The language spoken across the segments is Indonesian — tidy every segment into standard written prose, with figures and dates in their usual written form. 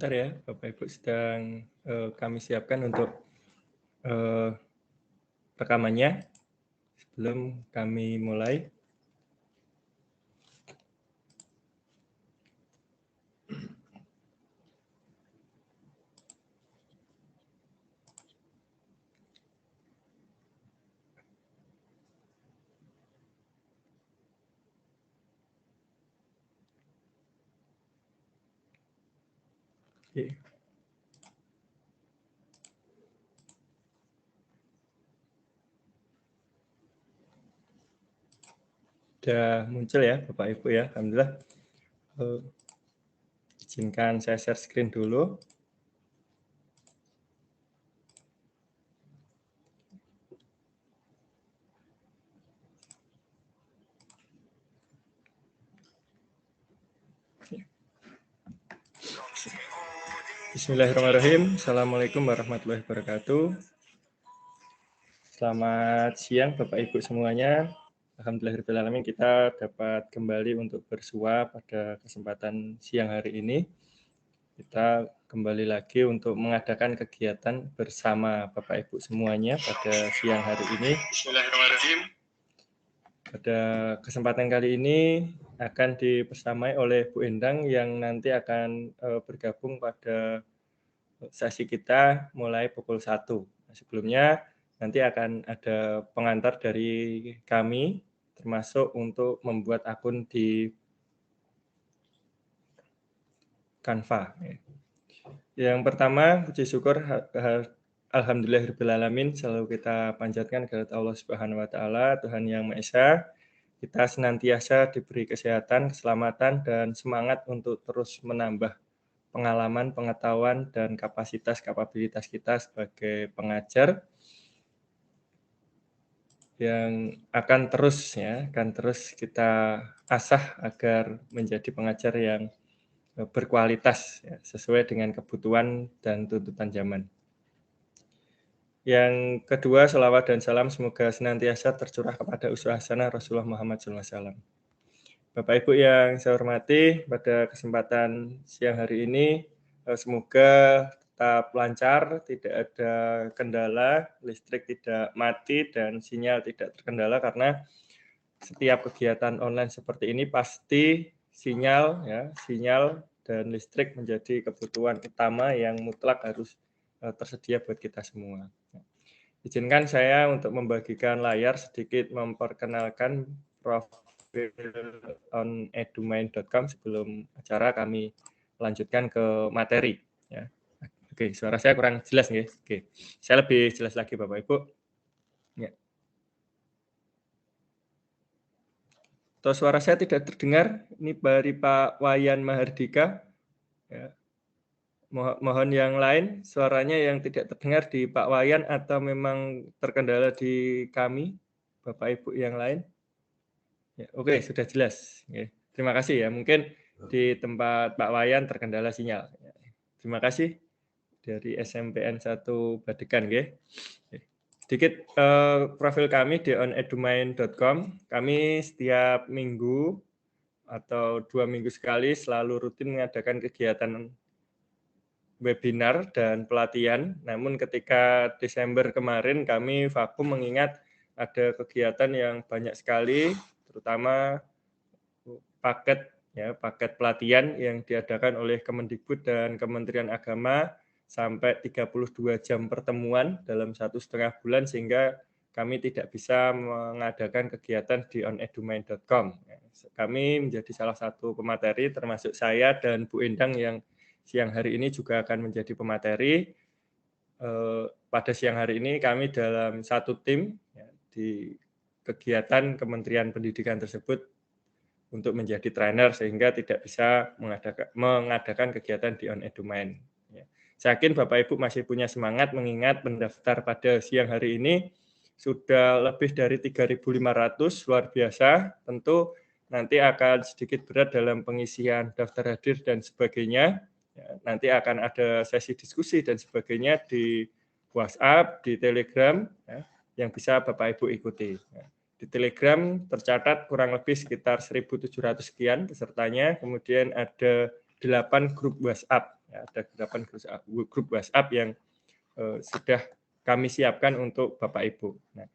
Bentar ya, Bapak Ibu sedang kami siapkan untuk rekamannya sebelum kami mulai. Oke. Sudah muncul ya Bapak Ibu ya, alhamdulillah. Izinkan saya share screen dulu. Bismillahirrahmanirrahim. Assalamualaikum warahmatullahi wabarakatuh. Selamat siang Bapak Ibu semuanya. Alhamdulillahirrahmanirrahim kita dapat kembali untuk bersua pada kesempatan siang hari ini. Kita kembali lagi untuk mengadakan kegiatan bersama Bapak Ibu semuanya pada siang hari ini. Bismillahirrahmanirrahim. Pada kesempatan kali ini akan dibersamai oleh Bu Endang yang nanti akan bergabung pada sesi kita mulai pukul 1. Sebelumnya nanti akan ada pengantar dari kami, termasuk untuk membuat akun di Canva. Yang pertama, puji syukur alhamdulillahirrahmanirrahim selalu kita panjatkan kepada Allah Subhanahu wa taala, Tuhan yang Maha Esa. Kita senantiasa diberi kesehatan, keselamatan dan semangat untuk terus menambah pengalaman, pengetahuan dan kapasitas kita sebagai pengajar yang akan terus kita asah agar menjadi pengajar yang berkualitas ya, sesuai dengan kebutuhan dan tuntutan zaman. Yang kedua, selawat dan salam semoga senantiasa tercurah kepada uswah hasanah Rasulullah Muhammad SAW. Bapak Ibu yang saya hormati, pada kesempatan siang hari ini semoga tetap lancar, tidak ada kendala, listrik tidak mati dan sinyal tidak terkendala, karena setiap kegiatan online seperti ini pasti sinyal dan listrik menjadi kebutuhan utama yang mutlak harus tersedia buat kita semua. Izinkan saya untuk membagikan layar sedikit memperkenalkan profil onedumain.com sebelum acara kami lanjutkan ke materi. Ya. Oke, suara saya kurang jelas nih. Oke, saya lebih jelas lagi Bapak Ibu. Ya. Atau suara saya tidak terdengar? Ini dari Pak Wayan Mahardika. Ya. Mohon yang lain, suaranya yang tidak terdengar di Pak Wayan atau memang terkendala di kami, Bapak Ibu yang lain. Ya, oke, sudah jelas. Oke. Terima kasih ya. Mungkin di tempat Pak Wayan terkendala sinyal. Ya. Terima kasih dari SMPN 1 Badegan. Oke. Sedikit profil kami di onedumain.com. Kami setiap minggu atau 2 minggu sekali selalu rutin mengadakan kegiatan webinar dan pelatihan. Namun ketika Desember kemarin kami vakum mengingat ada kegiatan yang banyak sekali, terutama paket pelatihan yang diadakan oleh Kemendikbud dan Kementerian Agama sampai 32 jam pertemuan dalam 1,5 bulan, sehingga kami tidak bisa mengadakan kegiatan di onedumain.com. Kami menjadi salah satu pemateri, termasuk saya dan Bu Endang yang siang hari ini juga akan menjadi pemateri. Pada siang hari ini kami dalam satu tim di kegiatan Kementerian Pendidikan tersebut untuk menjadi trainer, sehingga tidak bisa mengadakan kegiatan di onedumain. Saya yakin Bapak Ibu masih punya semangat mengingat pendaftar pada siang hari ini sudah lebih dari 3.500, luar biasa. Tentu nanti akan sedikit berat dalam pengisian daftar hadir dan sebagainya. Nanti akan ada sesi diskusi dan sebagainya di WhatsApp, di Telegram, yang bisa Bapak Ibu ikuti. Di Telegram tercatat kurang lebih sekitar 1.700 sekian pesertanya, kemudian ada 8 grup WhatsApp. Ya, ada 8 grup WhatsApp yang sudah kami siapkan untuk Bapak Ibu. Nah,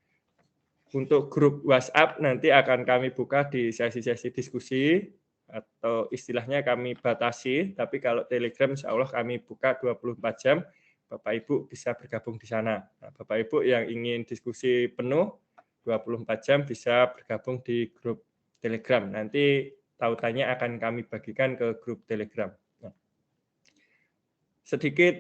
untuk grup WhatsApp nanti akan kami buka di sesi-sesi diskusi atau istilahnya kami batasi, tapi kalau Telegram insya Allah kami buka 24 jam, Bapak Ibu bisa bergabung di sana. Nah, Bapak Ibu yang ingin diskusi penuh 24 jam bisa bergabung di grup Telegram. Nanti tautannya akan kami bagikan ke grup Telegram. Nah, sedikit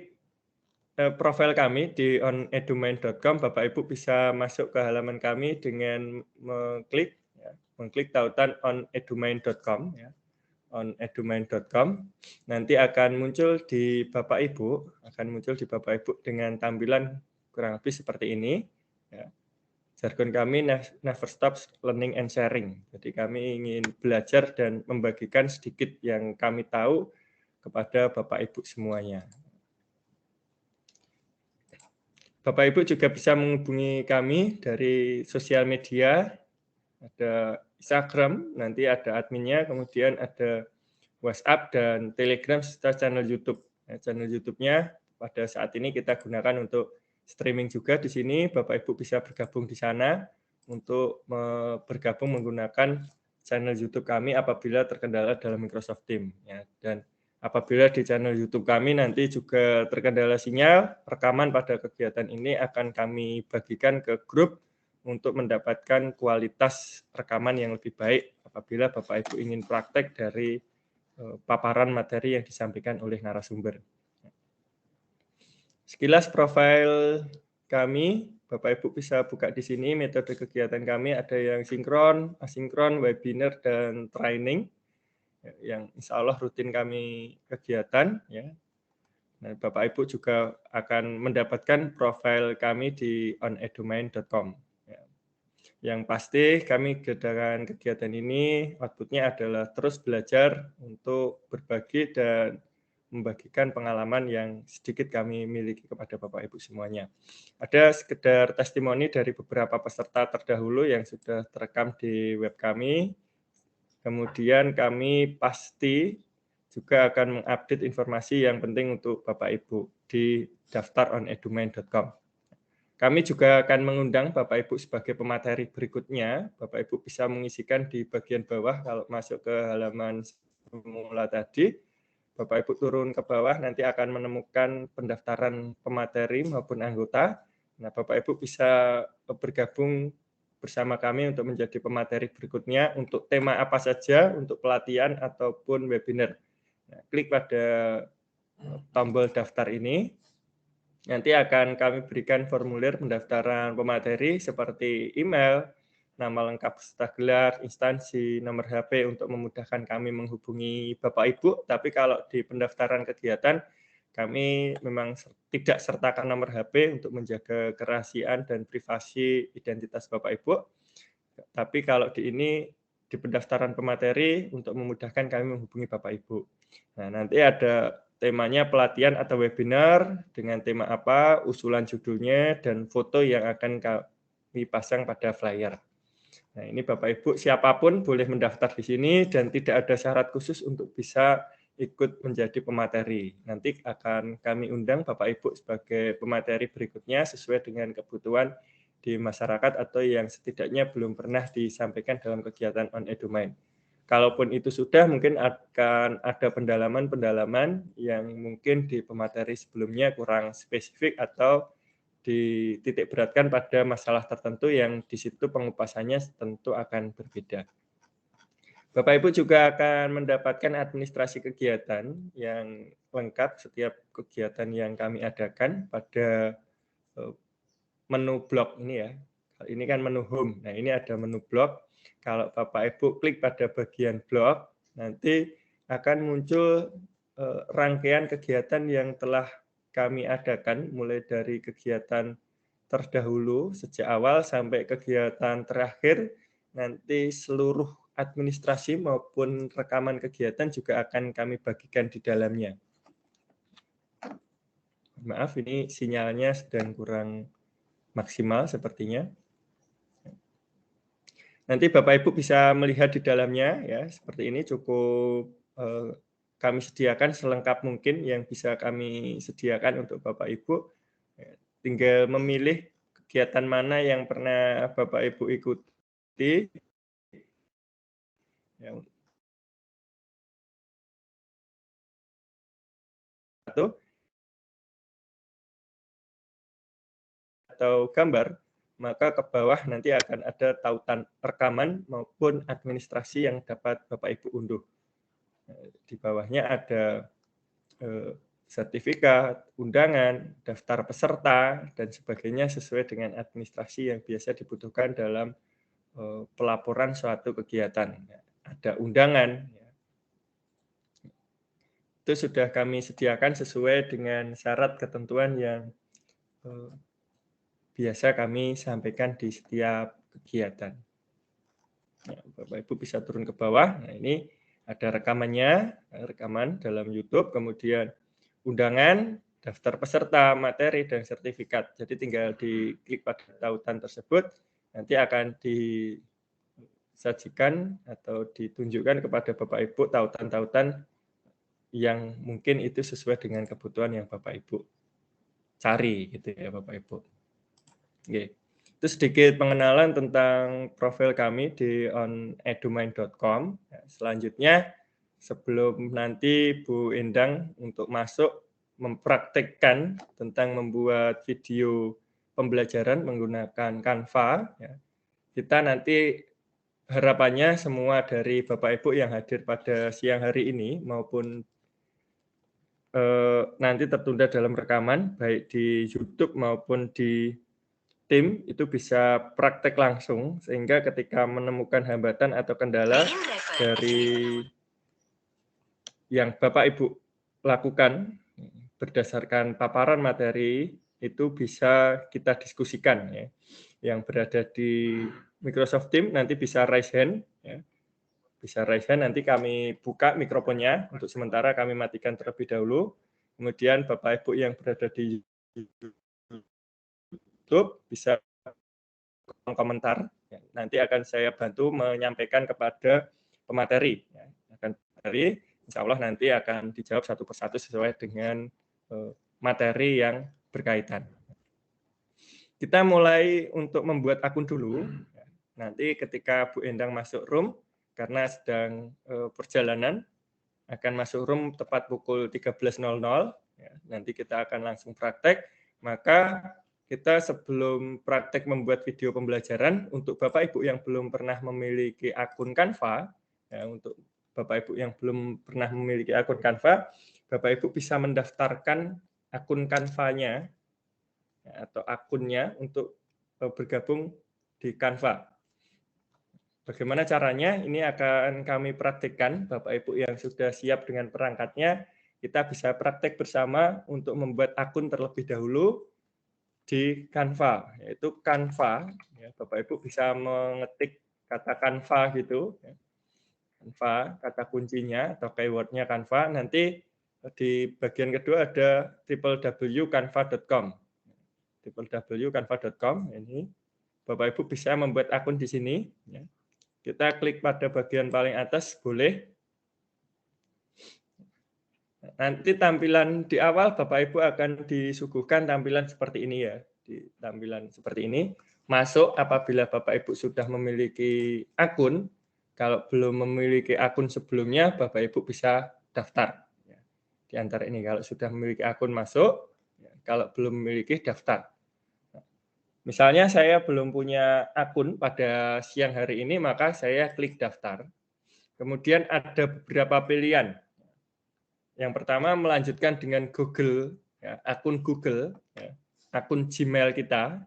profil kami di onedumain.com, Bapak Ibu bisa masuk ke halaman kami dengan mengklik tautan onedumain.com, ya, onedumain.com. Nanti akan muncul di Bapak Ibu, dengan tampilan kurang lebih seperti ini. Ya. Jargon kami never stop learning and sharing. Jadi kami ingin belajar dan membagikan sedikit yang kami tahu kepada Bapak Ibu semuanya. Bapak Ibu juga bisa menghubungi kami dari sosial media, ada Instagram, nanti ada adminnya, kemudian ada WhatsApp dan Telegram serta channel YouTube. Nah, channel YouTube-nya pada saat ini kita gunakan untuk streaming juga di sini. Bapak Ibu bisa bergabung di sana untuk bergabung menggunakan channel YouTube kami apabila terkendala dalam Microsoft Teams. Ya, dan apabila di channel YouTube kami nanti juga terkendala sinyal, rekaman pada kegiatan ini akan kami bagikan ke grup untuk mendapatkan kualitas rekaman yang lebih baik apabila Bapak Ibu ingin praktek dari paparan materi yang disampaikan oleh narasumber. Sekilas profil kami, Bapak Ibu bisa buka di sini metode kegiatan kami, ada yang sinkron, asinkron, webinar, dan training. Yang insya Allah rutin kami kegiatan. Ya. Nah, Bapak Ibu juga akan mendapatkan profil kami di onedumain.com. Ya. Yang pasti kami dengan kegiatan ini outputnya adalah terus belajar untuk berbagi dan membagikan pengalaman yang sedikit kami miliki kepada Bapak Ibu semuanya. Ada sekedar testimoni dari beberapa peserta terdahulu yang sudah terekam di web kami. Kemudian kami pasti juga akan mengupdate informasi yang penting untuk Bapak Ibu di daftar onedumain.com. Kami juga akan mengundang Bapak Ibu sebagai pemateri berikutnya. Bapak Ibu bisa mengisikan di bagian bawah kalau masuk ke halaman semula tadi. Bapak Ibu turun ke bawah nanti akan menemukan pendaftaran pemateri maupun anggota. Nah, Bapak Ibu bisa bergabung bersama kami untuk menjadi pemateri berikutnya untuk tema apa saja, untuk pelatihan ataupun webinar. Nah, klik pada tombol daftar ini. Nanti akan kami berikan formulir pendaftaran pemateri seperti email, nama lengkap peserta gelar, instansi, nomor HP untuk memudahkan kami menghubungi Bapak Ibu. Tapi kalau di pendaftaran kegiatan, kami memang tidak sertakan nomor HP untuk menjaga kerahasiaan dan privasi identitas Bapak Ibu. Tapi kalau di pendaftaran pemateri untuk memudahkan kami menghubungi Bapak Ibu. Nah, nanti ada temanya pelatihan atau webinar dengan tema apa, usulan judulnya, dan foto yang akan kami pasang pada flyer. Nah, ini Bapak Ibu siapapun boleh mendaftar di sini dan tidak ada syarat khusus untuk bisa ikut menjadi pemateri. Nanti akan kami undang Bapak Ibu sebagai pemateri berikutnya sesuai dengan kebutuhan di masyarakat atau yang setidaknya belum pernah disampaikan dalam kegiatan onedumain. Kalaupun itu sudah, mungkin akan ada pendalaman-pendalaman yang mungkin di pemateri sebelumnya kurang spesifik atau dititik beratkan pada masalah tertentu yang di situ pengupasannya tentu akan berbeda. Bapak Ibu juga akan mendapatkan administrasi kegiatan yang lengkap setiap kegiatan yang kami adakan pada menu blog ini ya. Ini kan menu home. Nah, ini ada menu blog. Kalau Bapak Ibu klik pada bagian blog, nanti akan muncul rangkaian kegiatan yang telah kami adakan mulai dari kegiatan terdahulu sejak awal sampai kegiatan terakhir. Nanti seluruh administrasi maupun rekaman kegiatan juga akan kami bagikan di dalamnya. Maaf, ini sinyalnya sedang kurang maksimal sepertinya. Nanti Bapak Ibu bisa melihat di dalamnya ya, seperti ini cukup kami sediakan selengkap mungkin yang bisa kami sediakan untuk Bapak Ibu. Tinggal memilih kegiatan mana yang pernah Bapak Ibu ikuti. Atau gambar, maka ke bawah nanti akan ada tautan rekaman maupun administrasi yang dapat Bapak Ibu unduh. Di bawahnya ada sertifikat, undangan, daftar peserta, dan sebagainya sesuai dengan administrasi yang biasa dibutuhkan dalam pelaporan suatu kegiatan. Ada undangan, itu sudah kami sediakan sesuai dengan syarat ketentuan yang biasa kami sampaikan di setiap kegiatan. Bapak Ibu bisa turun ke bawah. Nah, ini ada rekamannya, rekaman dalam YouTube, kemudian undangan, daftar peserta, materi, dan sertifikat. Jadi tinggal diklik pada tautan tersebut, nanti akan disajikan atau ditunjukkan kepada Bapak Ibu tautan-tautan yang mungkin itu sesuai dengan kebutuhan yang Bapak Ibu cari, gitu ya Bapak Ibu. Oke. Itu sedikit pengenalan tentang profil kami di onedumind.com. Selanjutnya, sebelum nanti Bu Endang untuk masuk mempraktekkan tentang membuat video pembelajaran menggunakan Canva, kita nanti harapannya semua dari Bapak Ibu yang hadir pada siang hari ini maupun nanti tertunda dalam rekaman, baik di YouTube maupun di tim, itu bisa praktek langsung, sehingga ketika menemukan hambatan atau kendala dari yang Bapak Ibu lakukan berdasarkan paparan materi, itu bisa kita diskusikan. Yang berada di Microsoft Teams nanti bisa raise hand, bisa raise hand, nanti kami buka mikrofonnya, untuk sementara kami matikan terlebih dahulu, kemudian Bapak Ibu yang berada di YouTube bisa komentar, nanti akan saya bantu menyampaikan kepada pemateri. Insya Allah nanti akan dijawab satu persatu sesuai dengan materi yang berkaitan. Kita mulai untuk membuat akun dulu, nanti ketika Bu Endang masuk room, karena sedang perjalanan, akan masuk room tepat pukul 13.00, nanti kita akan langsung praktek, maka kita sebelum praktek membuat video pembelajaran, untuk Bapak Ibu yang belum pernah memiliki akun Canva, untuk Bapak Ibu yang belum pernah memiliki akun Canva, Bapak Ibu bisa mendaftarkan akun Canva-nya atau akunnya untuk bergabung di Canva. Bagaimana caranya? Ini akan kami praktikkan. Bapak Ibu yang sudah siap dengan perangkatnya, kita bisa praktek bersama untuk membuat akun terlebih dahulu di Canva, yaitu Canva. Bapak Ibu bisa mengetik kata Canva gitu, Canva, kata kuncinya atau keywordnya Canva. Nanti di bagian kedua ada www.canva.com. www.canva.com ini Bapak Ibu bisa membuat akun di sini. Kita klik pada bagian paling atas, boleh. Nanti tampilan di awal Bapak Ibu akan disuguhkan tampilan seperti ini ya. Di tampilan seperti ini. Masuk apabila Bapak Ibu sudah memiliki akun. Kalau belum memiliki akun sebelumnya, Bapak Ibu bisa daftar. Di antara ini, kalau sudah memiliki akun masuk, kalau belum memiliki daftar. Misalnya saya belum punya akun pada siang hari ini, maka saya klik daftar. Kemudian ada beberapa pilihan. Yang pertama melanjutkan dengan Google, akun Google, akun Gmail kita.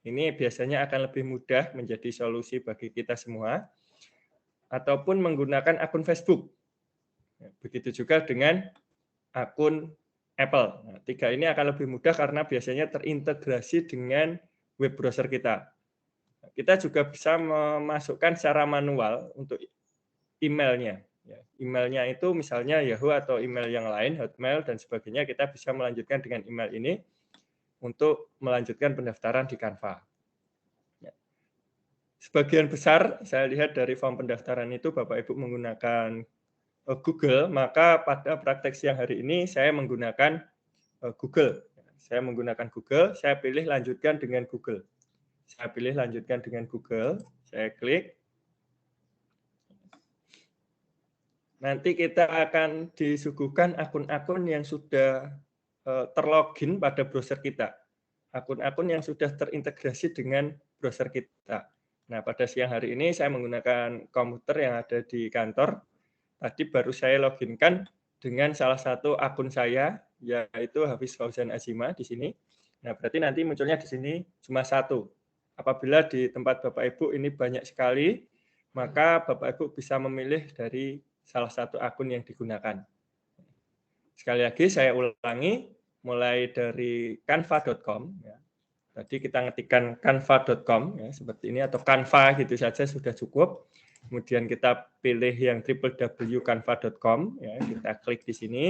Ini biasanya akan lebih mudah menjadi solusi bagi kita semua. Ataupun menggunakan akun Facebook. Begitu juga dengan akun Apple. Nah, tiga ini akan lebih mudah karena biasanya terintegrasi dengan web browser kita. Kita juga bisa memasukkan secara manual untuk emailnya. Emailnya itu misalnya Yahoo atau email yang lain, Hotmail dan sebagainya, kita bisa melanjutkan dengan email ini untuk melanjutkan pendaftaran di Canva. Sebagian besar saya lihat dari form pendaftaran itu Bapak Ibu menggunakan Google, maka pada praktek siang hari ini saya menggunakan Google. Saya menggunakan Google, saya pilih lanjutkan dengan Google. Saya pilih lanjutkan dengan Google, saya klik. Nanti kita akan disuguhkan akun-akun yang sudah terlogin pada browser kita. Akun-akun yang sudah terintegrasi dengan browser kita. Nah, pada siang hari ini saya menggunakan komputer yang ada di kantor. Tadi baru saya loginkan dengan salah satu akun saya, yaitu Hafiz Fauzan Azima di sini. Nah, berarti nanti munculnya di sini cuma satu. Apabila di tempat Bapak Ibu ini banyak sekali, maka Bapak Ibu bisa memilih dari salah satu akun yang digunakan. Sekali lagi saya ulangi, mulai dari canva.com. Ya. Tadi kita ngetikkan canva.com ya, seperti ini, atau Canva gitu saja sudah cukup. Kemudian kita pilih yang www.canva.com, ya, kita klik di sini,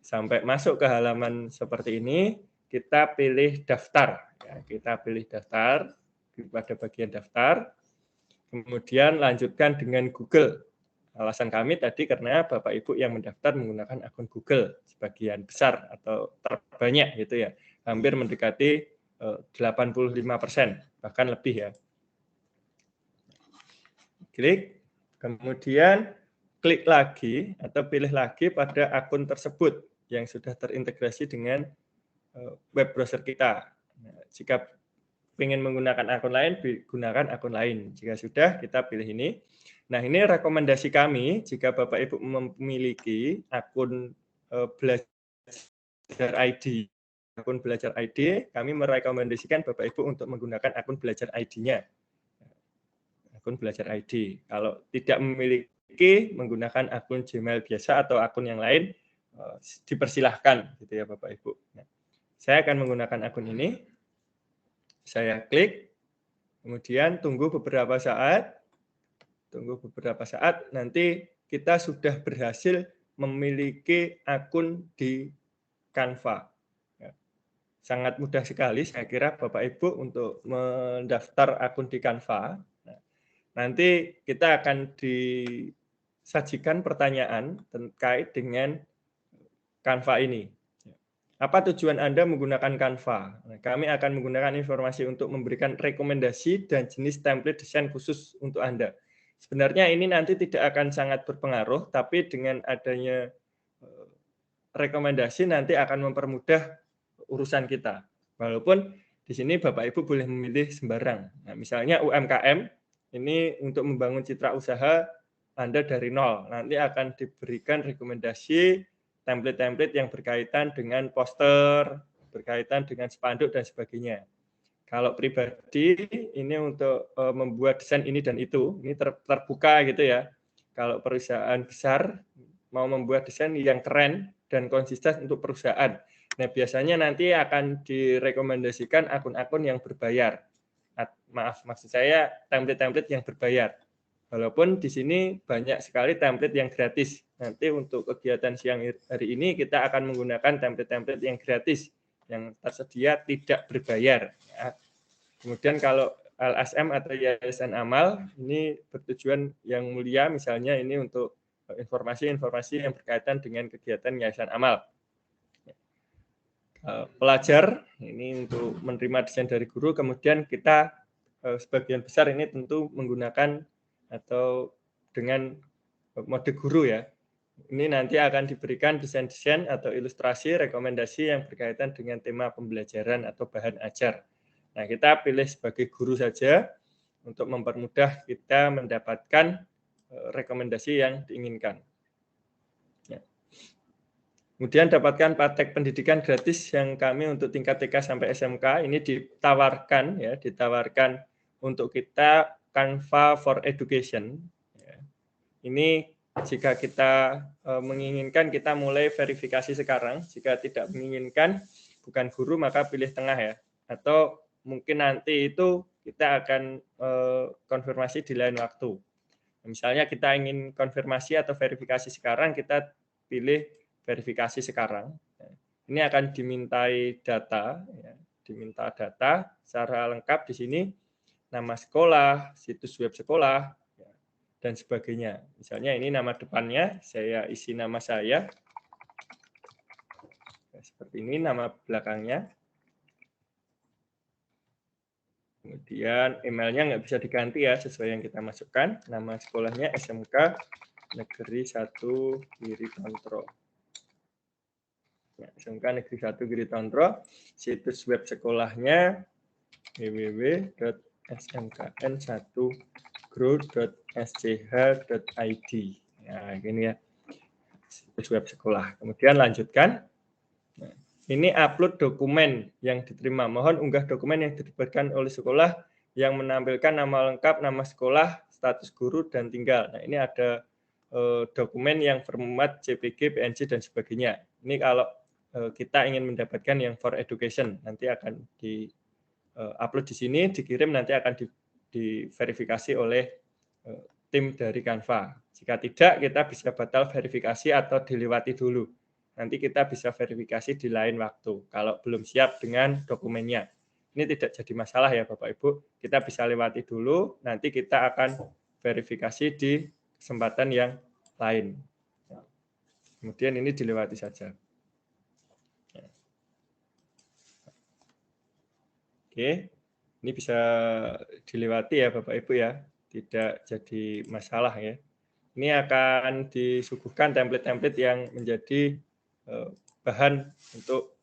sampai masuk ke halaman seperti ini, kita pilih daftar. Ya, kita pilih daftar, pada bagian daftar, kemudian lanjutkan dengan Google. Alasan kami tadi karena Bapak Ibu yang mendaftar menggunakan akun Google sebagian besar atau terbanyak gitu ya, hampir mendekati 85%, bahkan lebih ya. Klik, kemudian klik lagi atau pilih lagi pada akun tersebut yang sudah terintegrasi dengan web browser kita. Nah, jika ingin menggunakan akun lain, gunakan akun lain. Jika sudah, kita pilih ini. Nah, ini rekomendasi kami jika Bapak Ibu memiliki akun Belajar ID. Akun Belajar ID, kami merekomendasikan Bapak Ibu untuk menggunakan akun Belajar ID-nya. Akun Belajar ID. Kalau tidak memiliki, menggunakan akun Gmail biasa atau akun yang lain, dipersilahkan gitu ya Bapak Ibu. Nah, saya akan menggunakan akun ini. Saya klik, kemudian tunggu beberapa saat. Nanti kita sudah berhasil memiliki akun di Canva. Sangat mudah sekali saya kira Bapak Ibu untuk mendaftar akun di Canva. Nanti kita akan disajikan pertanyaan terkait dengan Canva ini. Apa tujuan Anda menggunakan Canva? Kami akan menggunakan informasi untuk memberikan rekomendasi dan jenis template desain khusus untuk Anda. Sebenarnya ini nanti tidak akan sangat berpengaruh, tapi dengan adanya rekomendasi nanti akan mempermudah urusan kita. Walaupun di sini Bapak Ibu boleh memilih sembarang. Nah, misalnya UMKM, ini untuk membangun citra usaha Anda dari nol. Nanti akan diberikan rekomendasi template-template yang berkaitan dengan poster, berkaitan dengan spanduk dan sebagainya. Kalau pribadi ini untuk membuat desain ini dan itu, ini terbuka gitu ya. Kalau perusahaan besar mau membuat desain yang keren dan konsisten untuk perusahaan. Nah, biasanya nanti akan direkomendasikan akun-akun yang berbayar. Maksud saya template-template yang berbayar. Walaupun di sini banyak sekali template yang gratis. Nanti untuk kegiatan siang hari ini kita akan menggunakan template-template yang gratis, yang tersedia tidak berbayar. Ya. Kemudian kalau LSM atau Yayasan Amal, ini bertujuan yang mulia, misalnya ini untuk informasi-informasi yang berkaitan dengan kegiatan Yayasan Amal. Pelajar, ini untuk menerima desain dari guru, kemudian kita sebagian besar ini tentu menggunakan atau dengan mode guru ya. Ini nanti akan diberikan desain-desain atau ilustrasi, rekomendasi yang berkaitan dengan tema pembelajaran atau bahan ajar. Nah, kita pilih sebagai guru saja untuk mempermudah kita mendapatkan rekomendasi yang diinginkan. Ya. Kemudian dapatkan praktek pendidikan gratis yang kami untuk tingkat TK sampai SMK ini ditawarkan untuk kita Canva for Education. Ya. Ini jika kita menginginkan, kita mulai verifikasi sekarang. Jika tidak menginginkan, bukan guru, maka pilih tengah ya. Atau mungkin nanti itu kita akan konfirmasi di lain waktu. Misalnya kita ingin konfirmasi atau verifikasi sekarang, kita pilih verifikasi sekarang. Ini akan dimintai data, ya, diminta data secara lengkap di sini, nama sekolah, situs web sekolah, dan sebagainya. Misalnya ini nama depannya, saya isi nama saya. Seperti ini nama belakangnya. Kemudian emailnya nggak bisa diganti ya, sesuai yang kita masukkan. Nama sekolahnya SMK Negeri 1 Giri Tondro. Ya, SMK Negeri 1 Giri Tondro. Situs web sekolahnya www.smkn1grow.sch.id. Nah, gini ya, situs web sekolah. Kemudian lanjutkan. Nah, ini upload dokumen yang diterima. Mohon unggah dokumen yang diterbitkan oleh sekolah yang menampilkan nama lengkap, nama sekolah, status guru, dan tinggal. Nah, ini ada dokumen yang format JPG, PNG, dan sebagainya. Ini kalau kita ingin mendapatkan yang for education, nanti akan di upload di sini, dikirim, nanti akan diverifikasi oleh tim dari Canva. Jika tidak, kita bisa batal verifikasi atau dilewati dulu. Nanti kita bisa verifikasi di lain waktu, kalau belum siap dengan dokumennya. Ini tidak jadi masalah ya Bapak Ibu, kita bisa lewati dulu, nanti kita akan verifikasi di kesempatan yang lain. Kemudian ini dilewati saja. Oke, ini bisa dilewati ya Bapak Ibu ya, tidak jadi masalah ya. Ini akan disuguhkan template-template yang menjadi bahan untuk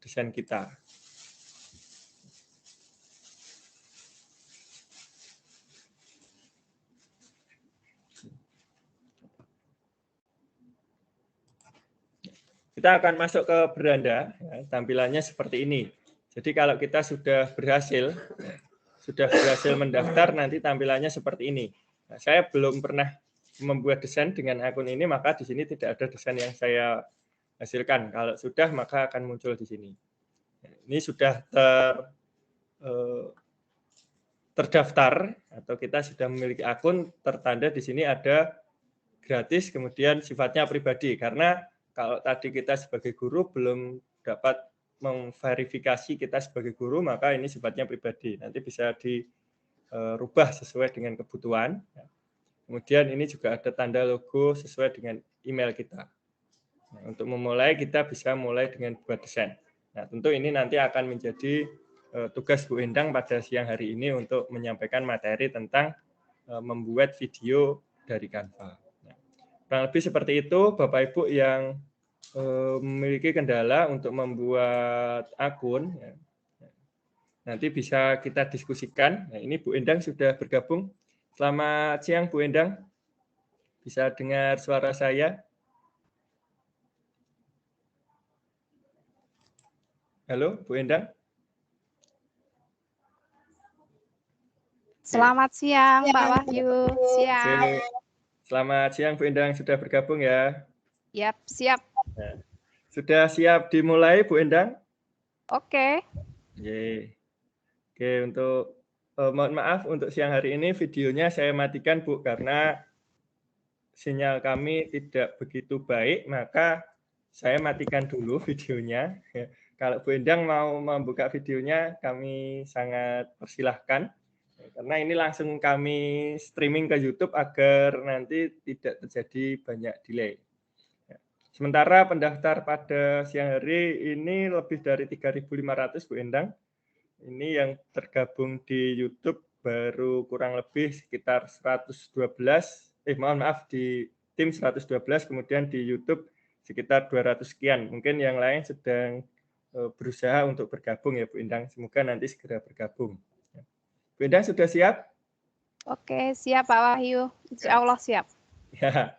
desain kita. Kita akan masuk ke beranda, ya, tampilannya seperti ini. Jadi kalau kita sudah berhasil mendaftar, nanti tampilannya seperti ini. Nah, saya belum pernah membuat desain dengan akun ini, maka di sini tidak ada desain yang saya hasilkan. Kalau sudah, maka akan muncul di sini. Ini sudah terdaftar, atau kita sudah memiliki akun, tertanda di sini ada gratis, kemudian sifatnya pribadi. Karena kalau tadi kita sebagai guru belum dapat memverifikasi kita sebagai guru, maka ini sifatnya pribadi. Nanti bisa dirubah sesuai dengan kebutuhan. Kemudian ini juga ada tanda logo sesuai dengan email kita. Nah, untuk memulai, kita bisa mulai dengan buat desain. Nah, tentu ini nanti akan menjadi tugas Bu Endang pada siang hari ini untuk menyampaikan materi tentang membuat video dari Canva. Nah, kurang lebih seperti itu, Bapak Ibu yang memiliki kendala untuk membuat akun, ya, nanti bisa kita diskusikan. Nah, ini Bu Endang sudah bergabung. Selamat siang Bu Endang. Bisa dengar suara saya? Halo Bu Endang. Selamat siang Pak Wahyu. Siap. Oke. Selamat siang Bu Endang, sudah bergabung ya? Yap, siap. Nah, sudah siap dimulai Bu Endang? Oke. Oke, untuk mohon maaf untuk siang hari ini videonya saya matikan Bu, karena sinyal kami tidak begitu baik, maka saya matikan dulu videonya. Kalau Bu Endang mau membuka videonya, kami sangat persilahkan. Karena ini langsung kami streaming ke YouTube agar nanti tidak terjadi banyak delay. Sementara pendaftar pada siang hari ini lebih dari 3.500 Bu Endang. Ini yang tergabung di YouTube baru kurang lebih sekitar 112. Mohon maaf, di tim 112, kemudian di YouTube sekitar 200 sekian. Mungkin yang lain sedang berusaha untuk bergabung ya Bu Endang. Semoga nanti segera bergabung. Bu Endang sudah siap? Oke, siap Pak Wahyu. Insya Allah siap. Ya,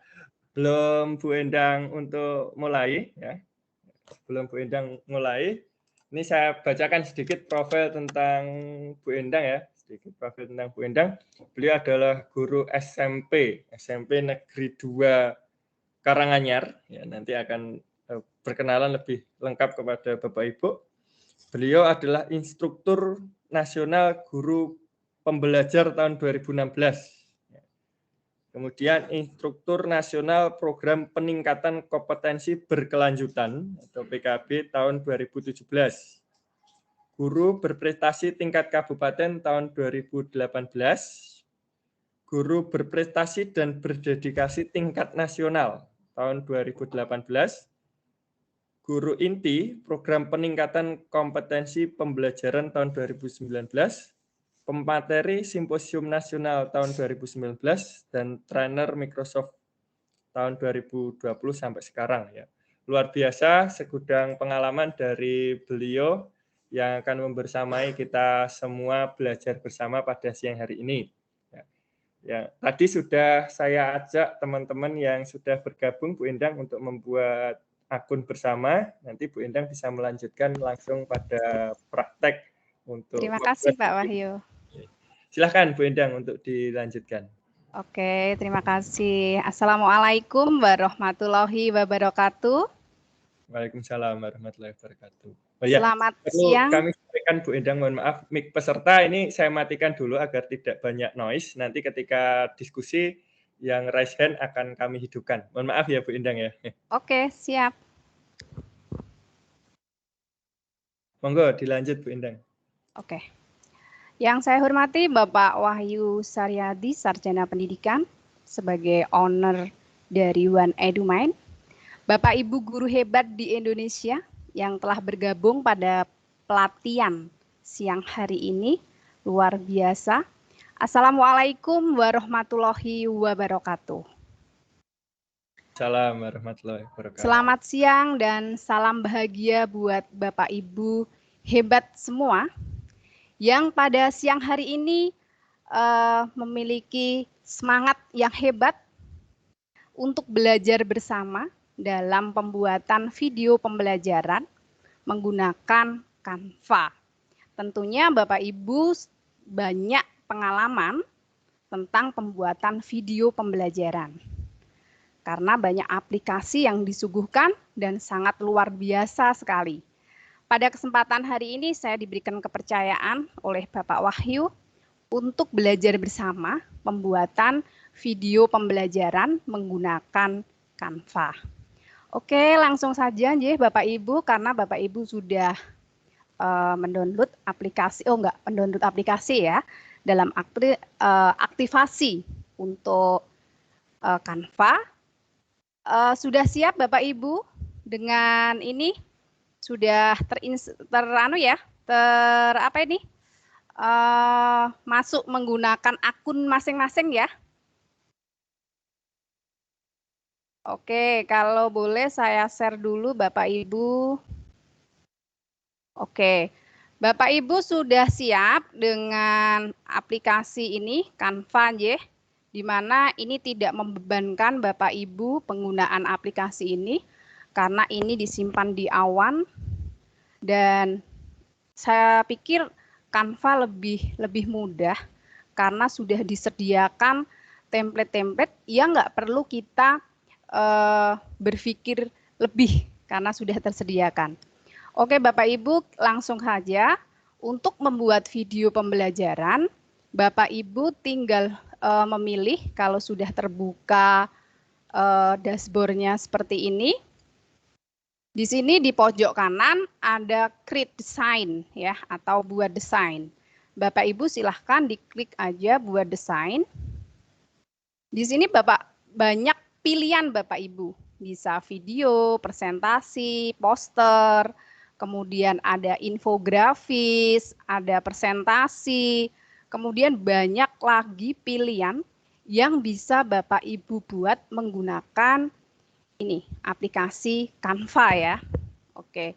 belum Bu Endang untuk mulai ya. Sebelum Bu Endang mulai, ini saya bacakan sedikit profil tentang Bu Endang ya. Sedikit profil tentang Bu Endang. Beliau adalah guru SMP Negeri 2 Karanganyar. Ya, nanti akan perkenalan lebih lengkap kepada Bapak Ibu. Beliau adalah instruktur nasional guru pembelajar tahun 2016. Kemudian instruktur nasional program peningkatan kompetensi berkelanjutan atau PKB tahun 2017. Guru berprestasi tingkat kabupaten tahun 2018. Guru berprestasi dan berdedikasi tingkat nasional tahun 2018. Guru inti program peningkatan kompetensi pembelajaran tahun 2019. Pemateri Simposium Nasional tahun 2019 dan trainer Microsoft tahun 2020 sampai sekarang ya. Luar biasa segudang pengalaman dari beliau yang akan membersamai kita semua belajar bersama pada siang hari ini. Ya, tadi sudah saya ajak teman-teman yang sudah bergabung Bu Endang untuk membuat akun bersama. Nanti Bu Endang bisa melanjutkan langsung pada praktek untuk Terima kasih Pak Wahyu. Silahkan Bu Endang untuk dilanjutkan. Oke, terima kasih. Assalamualaikum warahmatullahi wabarakatuh. Waalaikumsalam warahmatullahi wabarakatuh. Oh ya, Selamat siang. kami sampaikan Bu Endang, mohon maaf, mic peserta ini saya matikan dulu agar tidak banyak noise. Nanti ketika diskusi yang raise hand akan kami hidupkan. Mohon maaf ya Bu Endang ya. Oke, siap. Monggo dilanjut Bu Endang. Oke. Yang saya hormati Bapak Wahyu Saryadi, Sarjana Pendidikan, sebagai owner dari One Edumind. Bapak Ibu guru hebat di Indonesia yang telah bergabung pada pelatihan siang hari ini, luar biasa. Assalamualaikum warahmatullahi wabarakatuh. Assalamualaikum warahmatullahi wabarakatuh. Selamat siang dan salam bahagia buat Bapak Ibu hebat semua yang pada siang hari ini memiliki semangat yang hebat untuk belajar bersama dalam pembuatan video pembelajaran menggunakan Canva. Tentunya Bapak Ibu banyak pengalaman tentang pembuatan video pembelajaran. Karena banyak aplikasi yang disuguhkan dan sangat luar biasa sekali. Pada kesempatan hari ini saya diberikan kepercayaan oleh Bapak Wahyu untuk belajar bersama pembuatan video pembelajaran menggunakan Canva. Oke, langsung saja nggih Bapak Ibu, karena Bapak Ibu sudah mendownload aplikasi, mendownload aplikasi ya, dalam aktivasi untuk Canva. Sudah siap Bapak Ibu dengan ini? Sudah masuk menggunakan akun masing-masing ya? Oke, kalau boleh saya share dulu Bapak Ibu. Oke, Bapak Ibu sudah siap dengan aplikasi ini, Canva ya, di mana ini tidak membebankan Bapak Ibu penggunaan aplikasi ini, karena ini disimpan di awan, dan saya pikir Canva lebih mudah, karena sudah disediakan template-template yang nggak perlu kita berpikir lebih karena sudah tersediakan. Oke Bapak Ibu, langsung saja untuk membuat video pembelajaran, Bapak Ibu tinggal memilih kalau sudah terbuka dashboard-nya seperti ini. Di sini di pojok kanan ada create design ya, atau buat desain. Bapak Ibu silahkan diklik aja buat desain. Di sini banyak pilihan Bapak Ibu, bisa video, presentasi, poster, kemudian ada infografis, ada presentasi, kemudian banyak lagi pilihan yang bisa Bapak Ibu buat menggunakan ini, aplikasi Canva ya. Oke.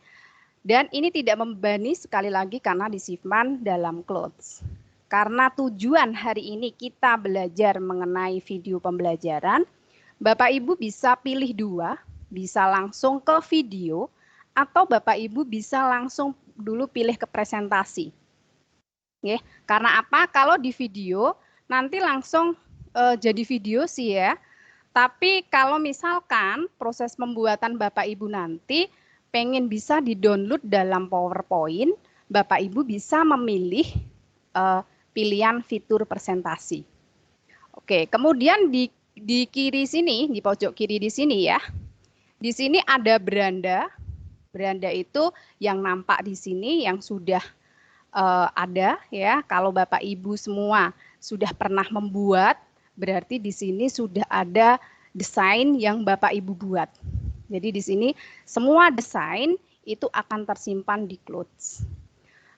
Dan ini tidak membebani, sekali lagi karena disimpan dalam cloud. Karena tujuan hari ini kita belajar mengenai video pembelajaran, Bapak Ibu bisa pilih dua, bisa langsung ke video, atau Bapak Ibu bisa langsung dulu pilih ke presentasi. Oke, karena apa? Kalau di video, nanti langsung jadi video sih ya. Tapi kalau misalkan proses pembuatan Bapak Ibu nanti pengen bisa di-download dalam PowerPoint, Bapak Ibu bisa memilih pilihan fitur presentasi. Oke, kemudian di kiri sini, di pojok kiri di sini ya, di sini ada beranda. Beranda itu yang nampak di sini yang sudah ada ya. Kalau Bapak Ibu semua sudah pernah membuat berarti di sini sudah ada desain yang Bapak Ibu buat. Jadi di sini semua desain itu akan tersimpan di Clouds.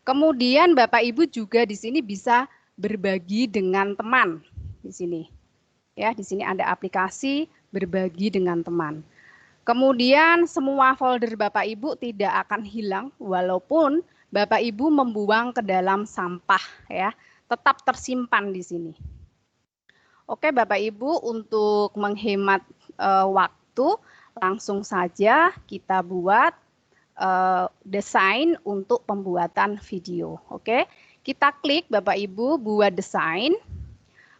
Kemudian Bapak Ibu juga di sini bisa berbagi dengan teman di sini. Ya, di sini ada aplikasi berbagi dengan teman. Kemudian semua folder Bapak Ibu tidak akan hilang walaupun Bapak Ibu membuang ke dalam sampah ya, tetap tersimpan di sini. Oke Bapak Ibu, untuk menghemat waktu langsung saja kita buat desain untuk pembuatan video. Oke, kita klik Bapak Ibu buat desain.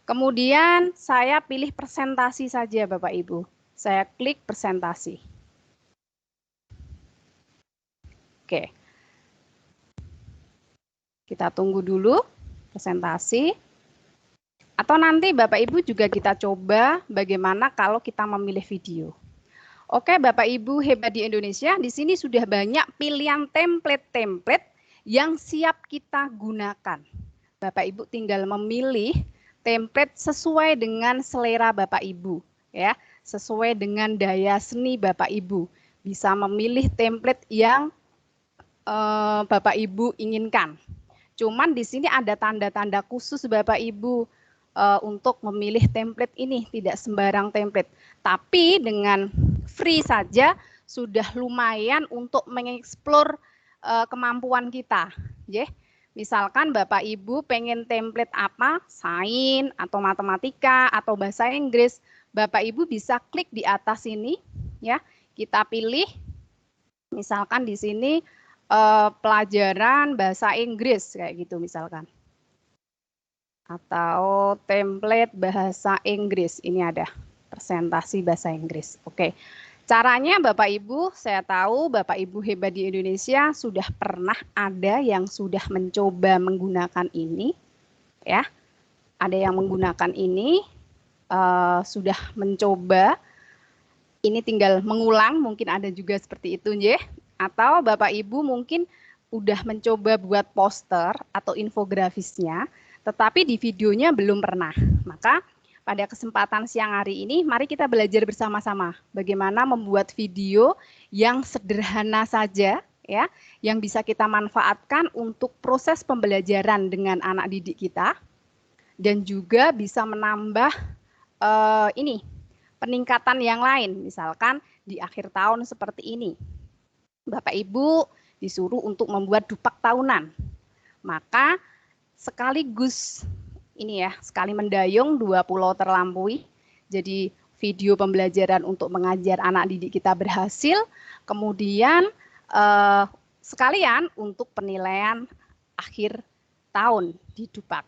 Kemudian saya pilih presentasi saja Bapak Ibu. Saya klik presentasi. Oke. Kita tunggu dulu presentasi. Atau nanti Bapak Ibu juga kita coba bagaimana kalau kita memilih video. Oke Bapak Ibu hebat di Indonesia, di sini sudah banyak pilihan template-template yang siap kita gunakan. Bapak Ibu tinggal memilih template sesuai dengan selera Bapak Ibu, ya, sesuai dengan daya seni Bapak Ibu. Bisa memilih template yang Bapak Ibu inginkan. Cuman di sini ada tanda-tanda khusus Bapak Ibu untuk memilih template ini, tidak sembarang template. Tapi dengan free saja sudah lumayan untuk mengeksplor kemampuan kita. Misalkan Bapak Ibu pengen template apa, sains atau matematika atau bahasa Inggris, Bapak Ibu bisa klik di atas ini, ya. Kita pilih, misalkan di sini pelajaran bahasa Inggris kayak gitu misalkan. Atau template bahasa Inggris, ini ada presentasi bahasa Inggris. Oke, caranya Bapak Ibu, saya tahu Bapak Ibu hebat di Indonesia sudah pernah ada yang sudah mencoba menggunakan ini, ya. Ada yang menggunakan ini, sudah mencoba, ini tinggal mengulang, mungkin ada juga seperti itu, ya. Atau Bapak Ibu mungkin udah mencoba buat poster atau infografisnya, tetapi di videonya belum pernah. Maka pada kesempatan siang hari ini, mari kita belajar bersama-sama bagaimana membuat video yang sederhana saja, ya, yang bisa kita manfaatkan untuk proses pembelajaran dengan anak didik kita, dan juga bisa menambah peningkatan yang lain, misalkan di akhir tahun seperti ini. Bapak Ibu disuruh untuk membuat dupak tahunan, maka sekaligus ini ya, sekali mendayung dua pulau terlampaui. Jadi video pembelajaran untuk mengajar anak didik kita berhasil, kemudian sekalian untuk penilaian akhir tahun di Dupak.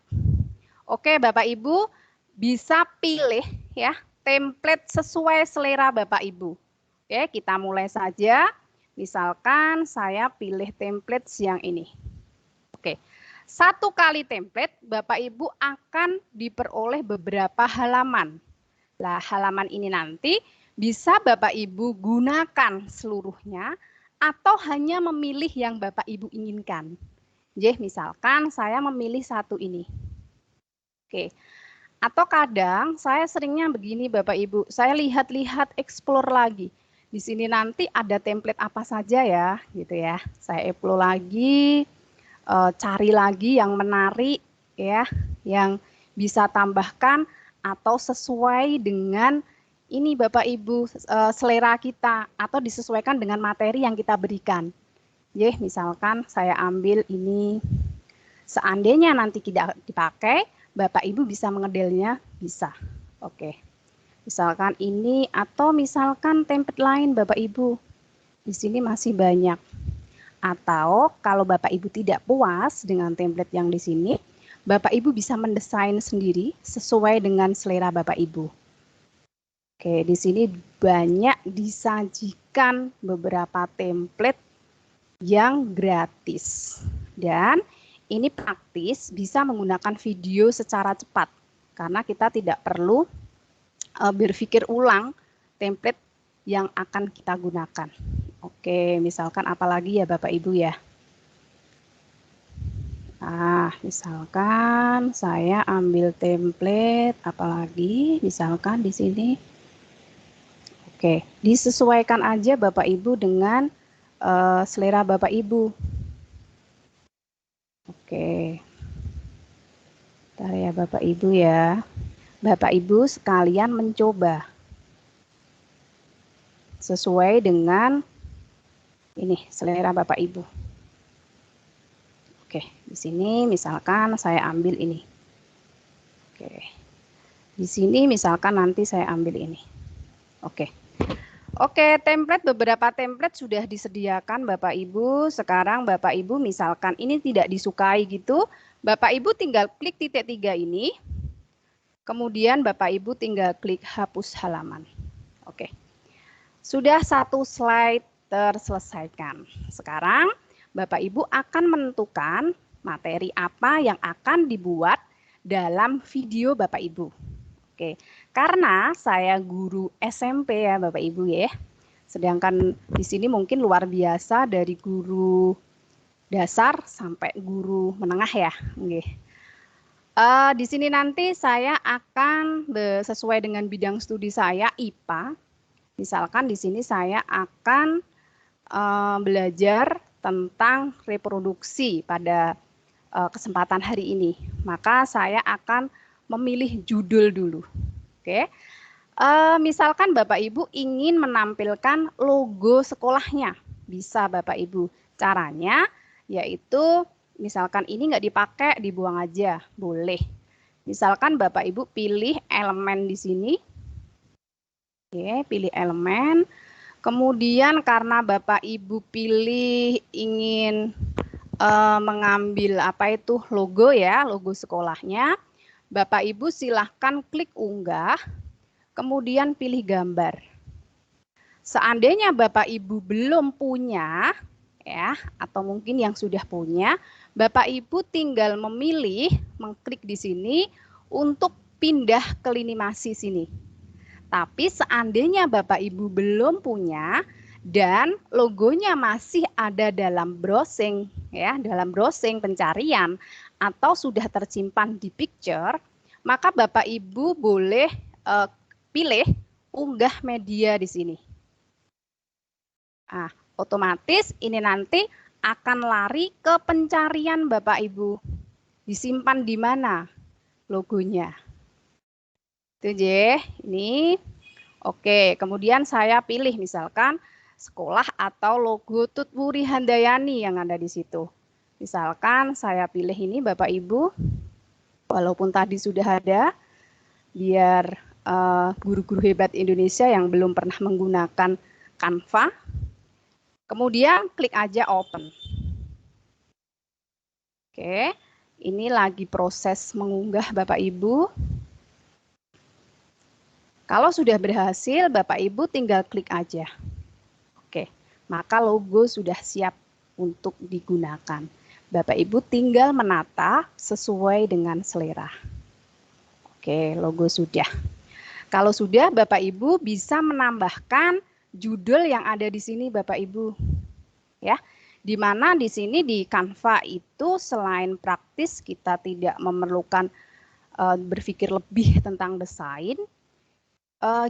Oke Bapak Ibu bisa pilih ya template sesuai selera Bapak Ibu. Oke, kita mulai saja. Misalkan saya pilih template yang ini. Oke. Satu kali template, Bapak Ibu akan diperoleh beberapa halaman. Nah, halaman ini nanti bisa Bapak Ibu gunakan seluruhnya atau hanya memilih yang Bapak Ibu inginkan. Jadi, misalkan saya memilih satu ini. Oke. Atau kadang saya seringnya begini Bapak Ibu, saya lihat-lihat explore lagi. Di sini nanti ada template apa saja ya, gitu ya. Saya upload lagi. Cari lagi yang menarik ya, yang bisa tambahkan atau sesuai dengan ini Bapak Ibu selera kita atau disesuaikan dengan materi yang kita berikan. Ya, misalkan saya ambil ini, seandainya nanti tidak dipakai, Bapak Ibu bisa mengedelnya, bisa. Oke. Misalkan ini atau misalkan template lain Bapak Ibu. Di sini masih banyak. Atau kalau Bapak Ibu tidak puas dengan template yang di sini, Bapak Ibu bisa mendesain sendiri sesuai dengan selera Bapak Ibu. Oke, di sini banyak disajikan beberapa template yang gratis. Dan ini praktis bisa menggunakan video secara cepat karena kita tidak perlu berpikir ulang template yang akan kita gunakan. Oke, misalkan apalagi ya Bapak Ibu ya. Nah, misalkan saya ambil template apalagi, misalkan di sini. Oke, disesuaikan aja Bapak Ibu dengan selera Bapak Ibu. Oke. Bentar ya Bapak Ibu ya. Bapak Ibu sekalian mencoba sesuai dengan ini selera Bapak Ibu. Oke, di sini misalkan saya ambil ini. Oke. Di sini misalkan nanti saya ambil ini. Oke. Oke, beberapa template sudah disediakan Bapak Ibu. Sekarang Bapak Ibu misalkan ini tidak disukai gitu, Bapak Ibu tinggal klik titik 3 ini. Kemudian Bapak Ibu tinggal klik hapus halaman. Oke. Sudah satu slide terselesaikan. Sekarang Bapak Ibu akan menentukan materi apa yang akan dibuat dalam video Bapak Ibu. Oke, karena saya guru SMP ya Bapak Ibu ya. Sedangkan di sini mungkin luar biasa dari guru dasar sampai guru menengah ya. Oke. Di sini nanti saya akan sesuai dengan bidang studi saya IPA. Misalkan di sini saya akan belajar tentang reproduksi pada kesempatan hari ini. Maka saya akan memilih judul dulu. Oke. Misalkan Bapak Ibu ingin menampilkan logo sekolahnya. Bisa Bapak Ibu. Caranya yaitu misalkan ini nggak dipakai, dibuang aja. Boleh. Misalkan Bapak Ibu pilih elemen di sini. Oke, pilih elemen. Kemudian karena Bapak Ibu pilih ingin mengambil apa itu logo ya, logo sekolahnya, Bapak Ibu silahkan klik unggah, kemudian pilih gambar. Seandainya Bapak Ibu belum punya ya, atau mungkin yang sudah punya, Bapak Ibu tinggal memilih, mengklik di sini untuk pindah ke lini masi sini. Tapi seandainya Bapak Ibu belum punya dan logonya masih ada dalam browsing ya, dalam browsing pencarian atau sudah tersimpan di picture, maka Bapak Ibu boleh pilih unggah media di sini. Nah, otomatis ini nanti akan lari ke pencarian Bapak Ibu. Disimpan di mana logonya? Itu J, ini. Oke, kemudian saya pilih misalkan sekolah atau logo Tutwuri Handayani yang ada di situ. Misalkan saya pilih ini Bapak Ibu, walaupun tadi sudah ada, biar guru-guru hebat Indonesia yang belum pernah menggunakan Canva, kemudian klik aja open. Oke, ini lagi proses mengunggah Bapak Ibu. Kalau sudah berhasil, Bapak Ibu tinggal klik aja. Oke, maka logo sudah siap untuk digunakan. Bapak Ibu tinggal menata sesuai dengan selera. Oke, logo sudah. Kalau sudah, Bapak Ibu bisa menambahkan judul yang ada di sini, Bapak Ibu. Ya, di mana di sini di Canva itu selain praktis kita tidak memerlukan berpikir lebih tentang desain,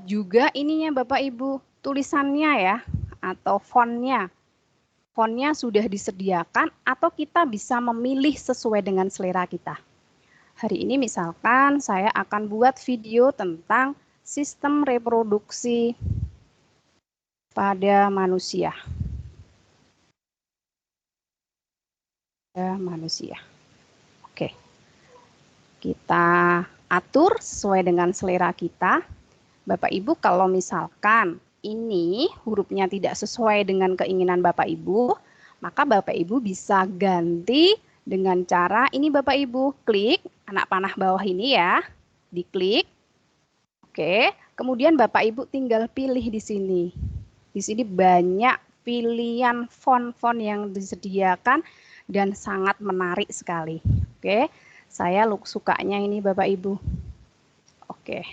juga ininya Bapak Ibu tulisannya ya atau fontnya sudah disediakan atau kita bisa memilih sesuai dengan selera kita. Hari ini misalkan saya akan buat video tentang sistem reproduksi pada manusia. Oke, kita atur sesuai dengan selera kita. Bapak Ibu kalau misalkan ini hurufnya tidak sesuai dengan keinginan Bapak Ibu, maka Bapak Ibu bisa ganti dengan cara ini Bapak Ibu klik anak panah bawah ini ya, diklik. Oke, kemudian Bapak Ibu tinggal pilih di sini. Di sini banyak pilihan font-font yang disediakan dan sangat menarik sekali. Oke, saya sukanya ini Bapak Ibu. Oke.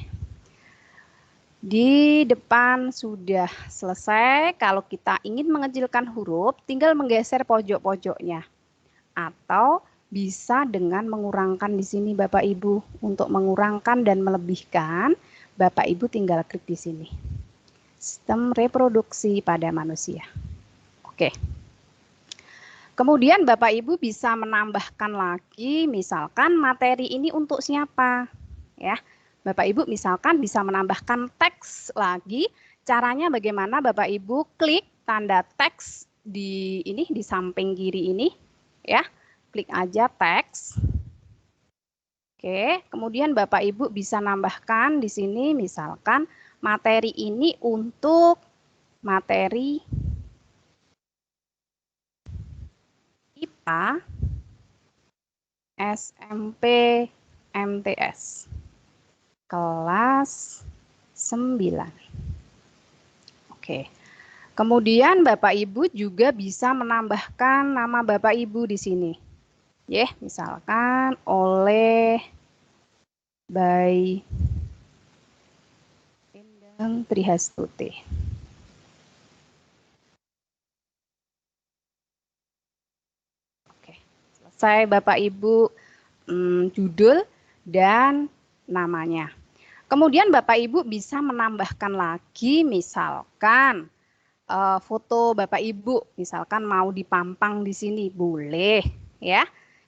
Di depan sudah selesai. Kalau kita ingin mengecilkan huruf, tinggal menggeser pojok-pojoknya. Atau bisa dengan mengurangkan di sini Bapak Ibu. Untuk mengurangkan dan melebihkan, Bapak Ibu tinggal klik di sini. Sistem reproduksi pada manusia. Oke. Kemudian Bapak Ibu bisa menambahkan lagi, misalkan materi ini untuk siapa, ya. Bapak Ibu misalkan bisa menambahkan teks lagi. Caranya bagaimana? Bapak Ibu klik tanda teks di ini di samping kiri ini, ya. Klik aja teks. Oke, kemudian Bapak Ibu bisa nambahkan di sini misalkan materi ini untuk materi IPA SMP MTS kelas 9. Oke. Kemudian Bapak Ibu juga bisa menambahkan nama Bapak Ibu di sini. Ya, misalkan oleh by Endang Trihastuti. Oke. Selesai Bapak Ibu judul dan namanya. Kemudian Bapak Ibu bisa menambahkan lagi misalkan foto Bapak Ibu, misalkan mau dipampang di sini boleh ya.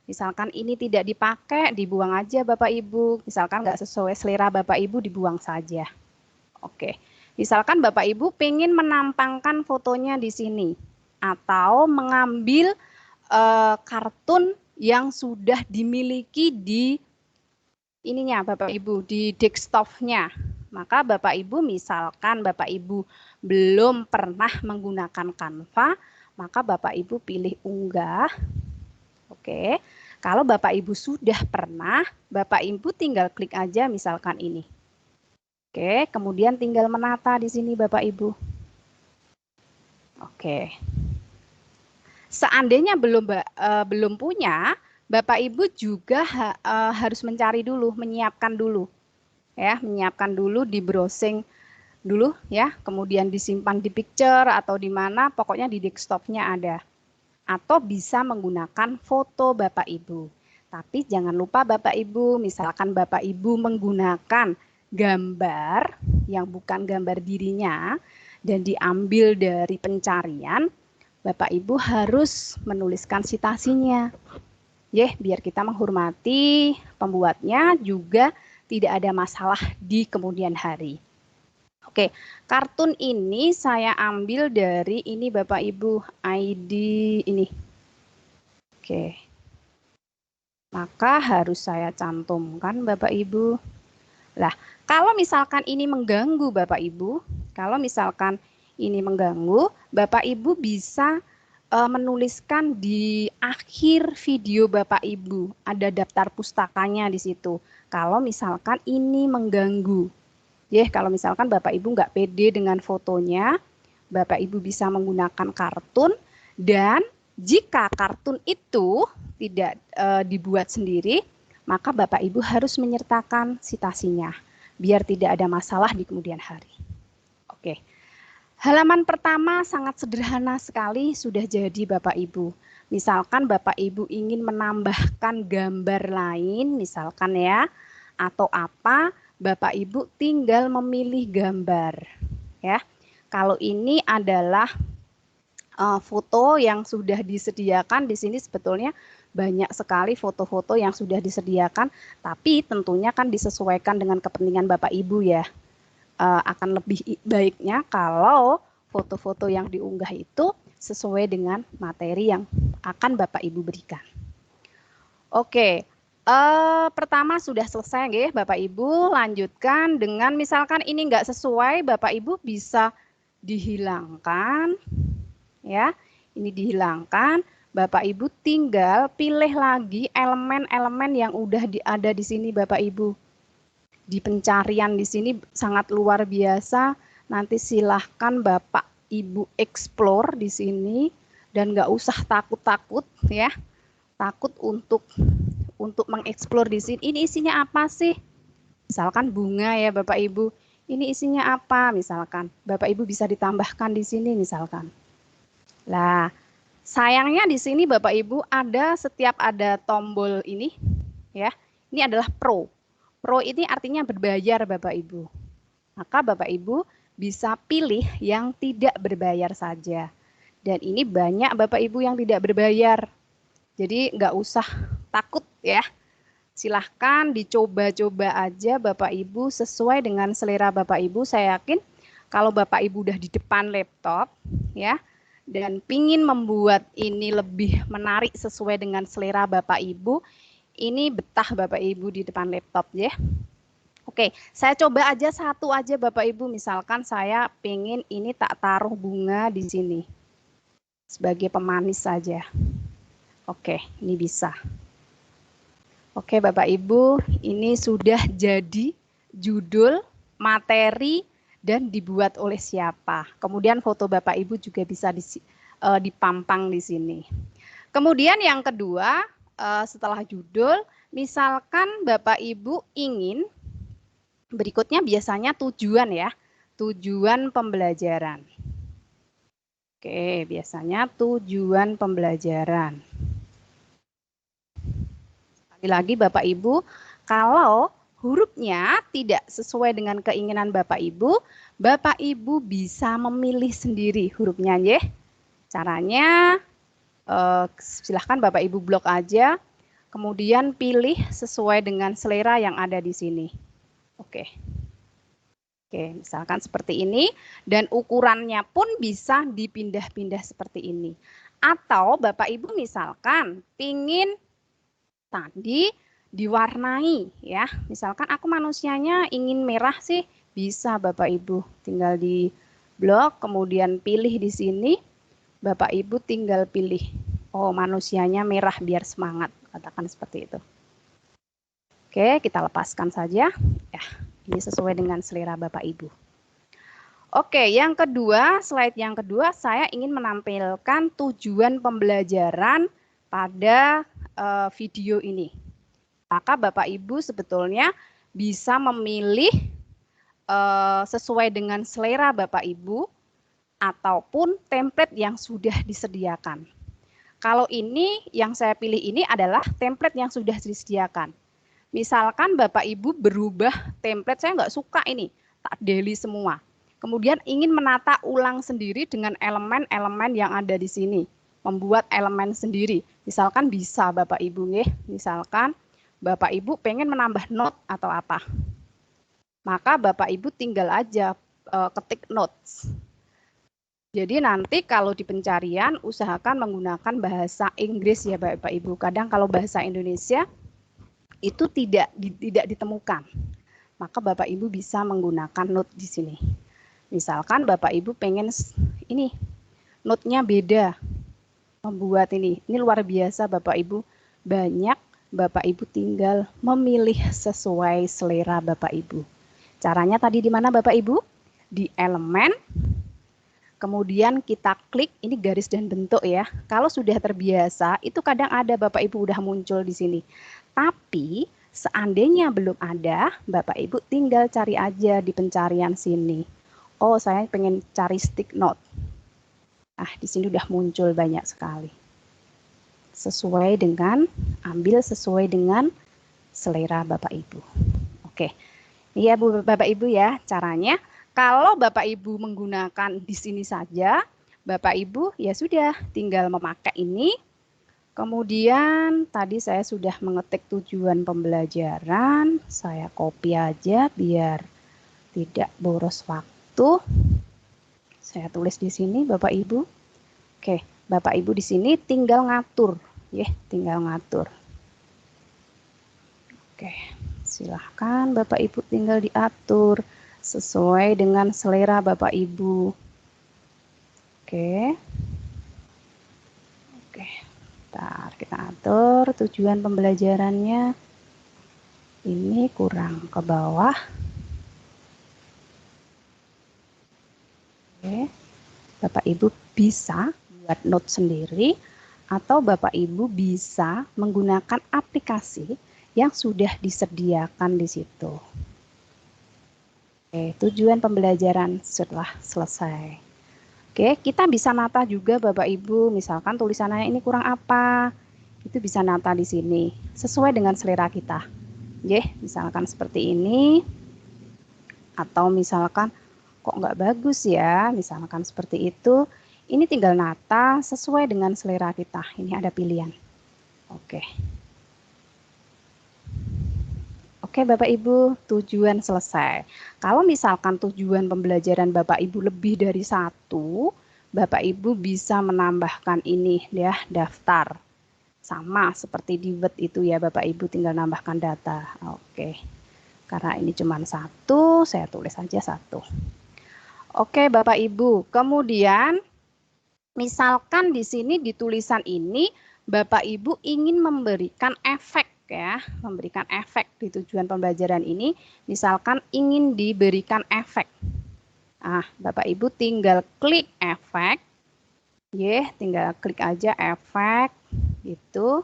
Misalkan ini tidak dipakai, dibuang aja Bapak Ibu. Misalkan nggak sesuai selera Bapak Ibu, dibuang saja. Oke. Misalkan Bapak Ibu pengen menampangkan fotonya di sini atau mengambil kartun yang sudah dimiliki di ininya Bapak Ibu, di desktopnya. Maka Bapak Ibu misalkan Bapak Ibu belum pernah menggunakan Canva, maka Bapak Ibu pilih unggah. Oke. Kalau Bapak Ibu sudah pernah, Bapak Ibu tinggal klik aja misalkan ini. Oke, kemudian tinggal menata di sini Bapak Ibu. Oke. Seandainya belum punya, Bapak Ibu juga harus mencari dulu, menyiapkan dulu. Ya, menyiapkan dulu di browsing dulu ya, kemudian disimpan di picture atau di mana, pokoknya di desktopnya ada. Atau bisa menggunakan foto Bapak Ibu. Tapi jangan lupa Bapak Ibu, misalkan Bapak Ibu menggunakan gambar yang bukan gambar dirinya dan diambil dari pencarian, Bapak Ibu harus menuliskan citasinya. Biar kita menghormati pembuatnya juga tidak ada masalah di kemudian hari. Oke, kartun ini saya ambil dari ini Bapak Ibu, ID ini. Oke. Maka harus saya cantumkan Bapak Ibu. Lah, kalau misalkan ini mengganggu Bapak Ibu, kalau misalkan ini mengganggu, Bapak Ibu bisa menuliskan di akhir video Bapak Ibu. Ada daftar pustakanya di situ. Kalau misalkan ini mengganggu. Kalau misalkan Bapak Ibu nggak pede dengan fotonya, Bapak Ibu bisa menggunakan kartun. Dan jika kartun itu tidak dibuat sendiri, maka Bapak Ibu harus menyertakan citasinya. Biar tidak ada masalah di kemudian hari. Oke. Halaman pertama sangat sederhana sekali sudah jadi Bapak Ibu. Misalkan Bapak Ibu ingin menambahkan gambar lain, misalkan ya, atau apa, Bapak Ibu tinggal memilih gambar. Ya, kalau ini adalah foto yang sudah disediakan di sini sebetulnya banyak sekali foto-foto yang sudah disediakan, tapi tentunya kan disesuaikan dengan kepentingan Bapak Ibu ya. Akan lebih baiknya kalau foto-foto yang diunggah itu sesuai dengan materi yang akan Bapak Ibu berikan. Oke, pertama sudah selesai ya Bapak Ibu, lanjutkan dengan misalkan ini enggak sesuai, Bapak Ibu bisa dihilangkan ya. Ini dihilangkan, Bapak Ibu tinggal pilih lagi elemen-elemen yang udah ada di sini Bapak Ibu. Di pencarian di sini sangat luar biasa. Nanti silahkan Bapak Ibu explore di sini dan nggak usah takut-takut ya. Takut untuk mengeksplor di sini. Ini isinya apa sih? Misalkan bunga ya Bapak Ibu. Ini isinya apa? Misalkan Bapak Ibu bisa ditambahkan di sini misalkan. Lah, Sayangnya di sini Bapak Ibu setiap ada tombol ini ya. Ini adalah pro. Pro ini artinya berbayar Bapak Ibu. Maka Bapak Ibu bisa pilih yang tidak berbayar saja. Dan ini banyak Bapak Ibu yang tidak berbayar. Jadi nggak usah takut ya. Silahkan dicoba-coba aja Bapak Ibu sesuai dengan selera Bapak Ibu. Saya yakin kalau Bapak Ibu udah di depan laptop ya dan pingin membuat ini lebih menarik sesuai dengan selera Bapak Ibu, ini betah Bapak Ibu di depan laptop ya. Oke, saya coba aja satu aja Bapak Ibu. Misalkan saya pengen ini tak taruh bunga di sini sebagai pemanis saja. Oke, ini bisa. Oke Bapak Ibu, ini sudah jadi judul, materi, dan dibuat oleh siapa. Kemudian foto Bapak Ibu juga bisa dipampang di sini. Kemudian yang kedua, setelah judul, misalkan Bapak Ibu ingin, berikutnya biasanya tujuan ya, tujuan pembelajaran. Oke, biasanya tujuan pembelajaran. Lagi Bapak Ibu, kalau hurufnya tidak sesuai dengan keinginan Bapak Ibu bisa memilih sendiri hurufnya ya. Caranya silahkan Bapak Ibu blok aja, kemudian pilih sesuai dengan selera yang ada di sini. Oke. Oke, misalkan seperti ini dan ukurannya pun bisa dipindah-pindah seperti ini. Atau Bapak Ibu misalkan pingin tadi diwarnai ya. Misalkan aku manusianya ingin merah sih, bisa Bapak Ibu tinggal di blok, kemudian pilih di sini. Bapak Ibu tinggal pilih, oh manusianya merah biar semangat, katakan seperti itu. Oke, kita lepaskan saja. Ya, ini sesuai dengan selera Bapak Ibu. Oke, yang kedua, slide yang kedua, saya ingin menampilkan tujuan pembelajaran pada video ini. Maka Bapak Ibu sebetulnya bisa memilih sesuai dengan selera Bapak Ibu ataupun template yang sudah disediakan. Kalau ini yang saya pilih ini adalah template yang sudah disediakan. Misalkan Bapak Ibu berubah template, saya nggak suka ini, tak daily semua. Kemudian ingin menata ulang sendiri dengan elemen-elemen yang ada di sini. Membuat elemen sendiri. Misalkan bisa Bapak Ibu nih, misalkan Bapak Ibu pengen menambah note atau apa. Maka Bapak Ibu tinggal aja ketik notes. Jadi nanti kalau di pencarian usahakan menggunakan bahasa Inggris ya Bapak Ibu. Kadang kalau bahasa Indonesia itu tidak ditemukan. Maka Bapak Ibu bisa menggunakan note di sini. Misalkan Bapak Ibu pengen ini note-nya beda. Membuat ini luar biasa Bapak Ibu. Banyak Bapak Ibu tinggal memilih sesuai selera Bapak Ibu. Caranya tadi di mana Bapak Ibu? Di elemen. Kemudian kita klik ini garis dan bentuk ya. Kalau sudah terbiasa itu kadang ada Bapak Ibu udah muncul di sini. Tapi seandainya belum ada, Bapak Ibu tinggal cari aja di pencarian sini. Oh, saya pengen cari stick note. Nah, di sini udah muncul banyak sekali. Ambil sesuai dengan selera Bapak Ibu. Oke. Ini ya Bapak Ibu ya caranya. Kalau Bapak Ibu menggunakan di sini saja, Bapak Ibu ya sudah tinggal memakai ini. Kemudian tadi saya sudah mengetik tujuan pembelajaran, saya copy aja biar tidak boros waktu. Saya tulis di sini Bapak Ibu. Oke, Bapak Ibu di sini tinggal ngatur, ya, tinggal ngatur. Oke, silahkan Bapak Ibu tinggal diatur sesuai dengan selera Bapak Ibu. Oke. Oke. Bentar, kita atur tujuan pembelajarannya. Ini kurang ke bawah. Oke. Bapak Ibu bisa buat note sendiri atau Bapak Ibu bisa menggunakan aplikasi yang sudah disediakan di situ. Oke, tujuan pembelajaran setelah selesai. Oke, kita bisa nata juga Bapak Ibu, misalkan tulisannya ini kurang apa, itu bisa nata di sini, sesuai dengan selera kita. Oke, misalkan seperti ini, atau misalkan kok nggak bagus ya, misalkan seperti itu, ini tinggal nata sesuai dengan selera kita, ini ada pilihan. Oke. Oke Bapak Ibu, tujuan selesai. Kalau misalkan tujuan pembelajaran Bapak Ibu lebih dari satu, Bapak Ibu bisa menambahkan ini ya, daftar. Sama seperti di Word itu ya Bapak Ibu, tinggal nambahkan data. Oke, karena ini cuma satu, saya tulis saja satu. Oke Bapak Ibu, kemudian misalkan di sini di tulisan ini Bapak Ibu ingin memberikan efek ya, memberikan efek di tujuan pembelajaran ini, misalkan ingin diberikan efek. Nah, Bapak Ibu tinggal klik efek, tinggal klik aja efek, gitu.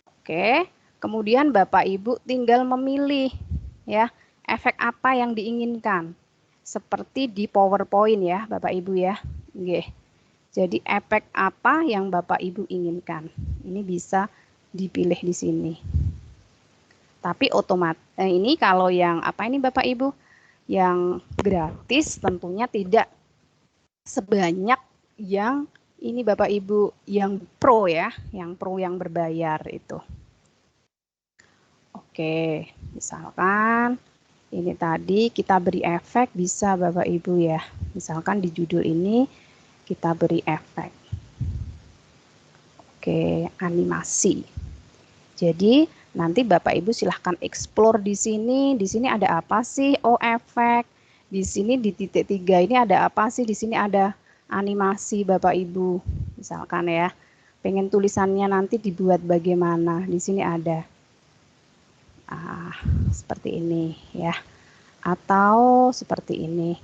Oke, kemudian Bapak Ibu tinggal memilih ya, efek apa yang diinginkan. Seperti di PowerPoint ya, Bapak Ibu ya. Jadi efek apa yang Bapak Ibu inginkan. Ini bisa dipilih di sini. Tapi otomatis ini kalau yang apa ini Bapak Ibu, yang gratis tentunya tidak sebanyak yang ini Bapak Ibu yang pro ya, yang pro yang berbayar itu. Oke, misalkan ini tadi kita beri efek bisa Bapak Ibu ya. Misalkan di judul ini kita beri efek. Oke, animasi. Jadi nanti Bapak Ibu silahkan explore di sini. Di sini ada apa sih? Oh, efek. Di sini di titik 3 ini ada apa sih? Di sini ada animasi Bapak Ibu. Misalkan ya, pengen tulisannya nanti dibuat bagaimana? Di sini ada. Seperti ini ya. Atau seperti ini.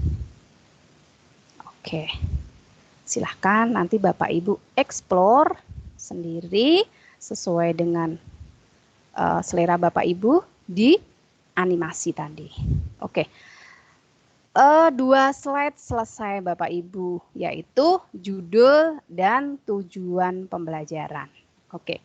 Oke. Silahkan nanti Bapak Ibu explore sendiri sesuai dengan selera Bapak Ibu di animasi tadi. Oke. 2 slide selesai Bapak Ibu, yaitu judul dan tujuan pembelajaran. Oke.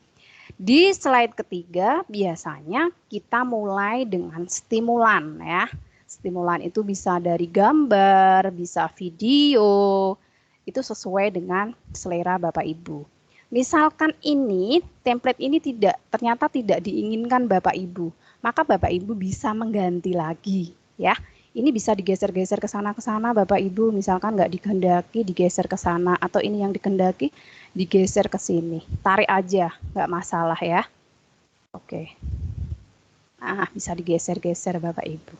Di slide ketiga biasanya kita mulai dengan stimulan ya. Stimulan itu bisa dari gambar, bisa video, itu sesuai dengan selera Bapak Ibu. Misalkan ini, template ini ternyata tidak diinginkan Bapak Ibu, maka Bapak Ibu bisa mengganti lagi ya. Ini bisa digeser-geser ke sana Bapak Ibu, misalkan nggak dikehendaki digeser ke sana, atau ini yang dikehendaki digeser ke sini. Tarik aja, nggak masalah ya. Oke. Nah, bisa digeser-geser Bapak Ibu.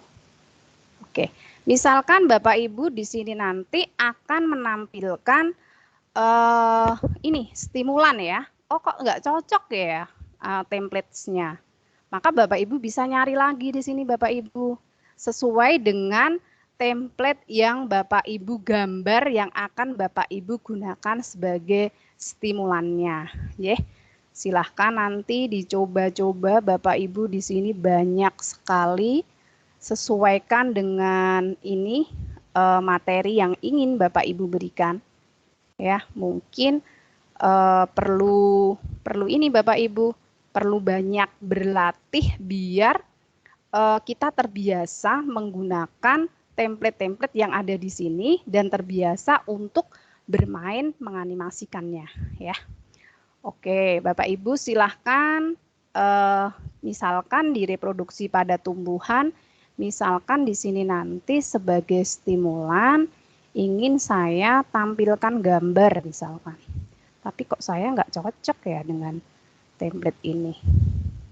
Oke. Misalkan Bapak Ibu di sini nanti akan menampilkan ini stimulan ya. Oh kok nggak cocok ya template-nya. Maka Bapak Ibu bisa nyari lagi di sini Bapak Ibu. Sesuai dengan template yang Bapak Ibu gambar yang akan Bapak Ibu gunakan sebagai stimulannya. Silahkan nanti dicoba-coba Bapak Ibu di sini banyak sekali. Sesuaikan dengan ini materi yang ingin Bapak Ibu berikan. Ya, mungkin perlu ini Bapak Ibu, perlu banyak berlatih biar kita terbiasa menggunakan template-template yang ada di sini dan terbiasa untuk bermain menganimasikannya ya. Oke, Bapak Ibu silahkan misalkan direproduksi pada tumbuhan, misalkan di sini nanti sebagai stimulan ingin saya tampilkan gambar misalkan. Tapi kok saya nggak cocok ya dengan template ini.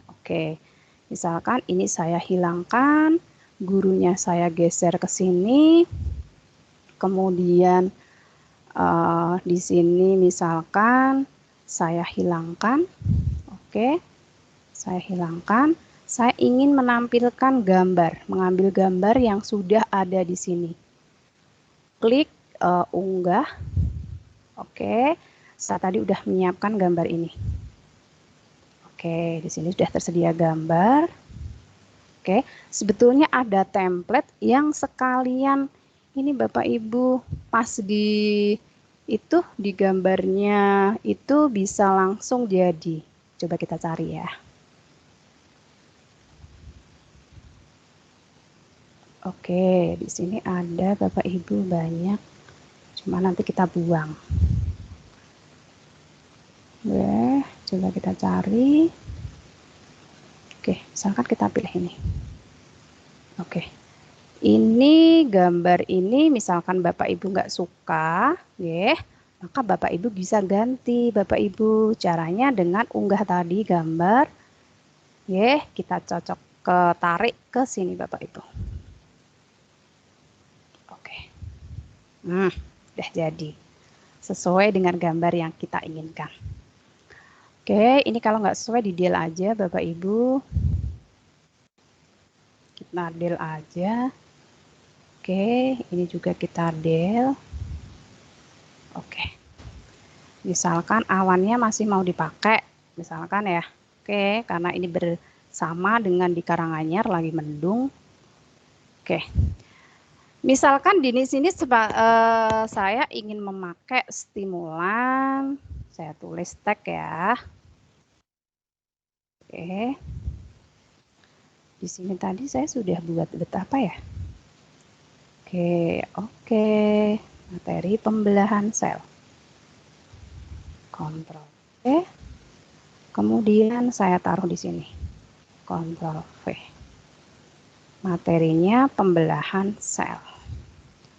Oke, misalkan ini saya hilangkan, gurunya saya geser ke sini, kemudian di sini misalkan saya hilangkan, oke, saya hilangkan. Saya ingin menampilkan gambar, mengambil gambar yang sudah ada di sini. Klik unggah. Oke, saya tadi udah menyiapkan gambar ini. Oke, di sini sudah tersedia gambar. Oke, sebetulnya ada template yang sekalian ini Bapak Ibu pas di itu di gambarnya itu bisa langsung jadi. Coba kita cari ya. Oke, di sini ada Bapak Ibu banyak. Cuma nanti kita buang. Coba kita cari. Oke, misalkan kita pilih ini. Oke. Ini gambar ini misalkan Bapak Ibu nggak suka, ya, maka Bapak Ibu bisa ganti Bapak Ibu. Caranya dengan unggah tadi gambar, ya, kita tarik ke sini Bapak Ibu. Oke, udah jadi sesuai dengan gambar yang kita inginkan. Oke, ini kalau nggak sesuai di delete aja Bapak Ibu. Kita delete aja. Oke, ini juga kita delete. Oke. Misalkan awannya masih mau dipakai, misalkan ya. Oke, karena ini bersama dengan di Karanganyar lagi mendung. Oke. Misalkan di sini saya ingin memakai stimulan, saya tulis tag ya. Oke. Di sini tadi saya sudah buat apa ya? Oke, materi pembelahan sel. Kontrol V. Kemudian saya taruh di sini. Kontrol V. Materinya pembelahan sel.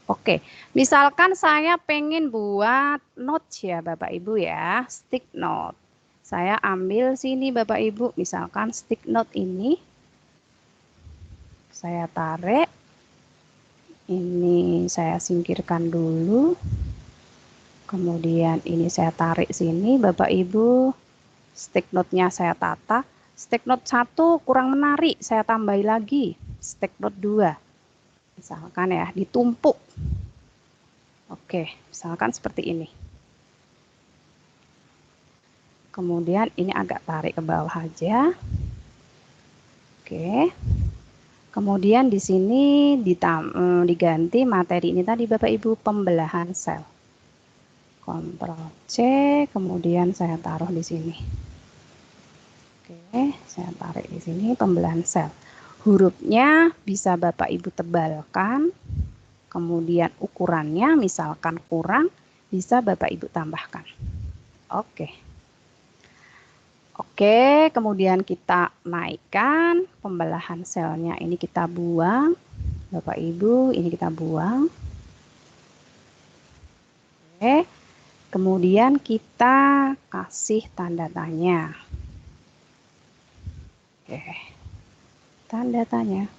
Oke, misalkan saya pengen buat note ya Bapak Ibu ya, stick note. Saya ambil sini Bapak Ibu, misalkan stick note ini. Saya tarik. Ini saya singkirkan dulu. Kemudian ini saya tarik sini Bapak Ibu. Stick note-nya saya tata. Stick note 1 kurang menarik, saya tambahi lagi. Stick note 2. Misalkan ya, ditumpuk. Oke, misalkan seperti ini. Kemudian ini agak tarik ke bawah aja. Oke. Kemudian di sini diganti materi ini tadi Bapak Ibu, pembelahan sel. Ctrl C, kemudian saya taruh di sini. Oke, saya tarik di sini pembelahan sel. Hurufnya bisa Bapak Ibu tebalkan. Kemudian ukurannya misalkan kurang, bisa Bapak Ibu tambahkan. Oke. Oke, kemudian kita naikkan pembelahan selnya. Ini kita buang. Bapak Ibu, ini kita buang. Oke. Kemudian kita kasih tanda tanya. Oke. Tanda tanya.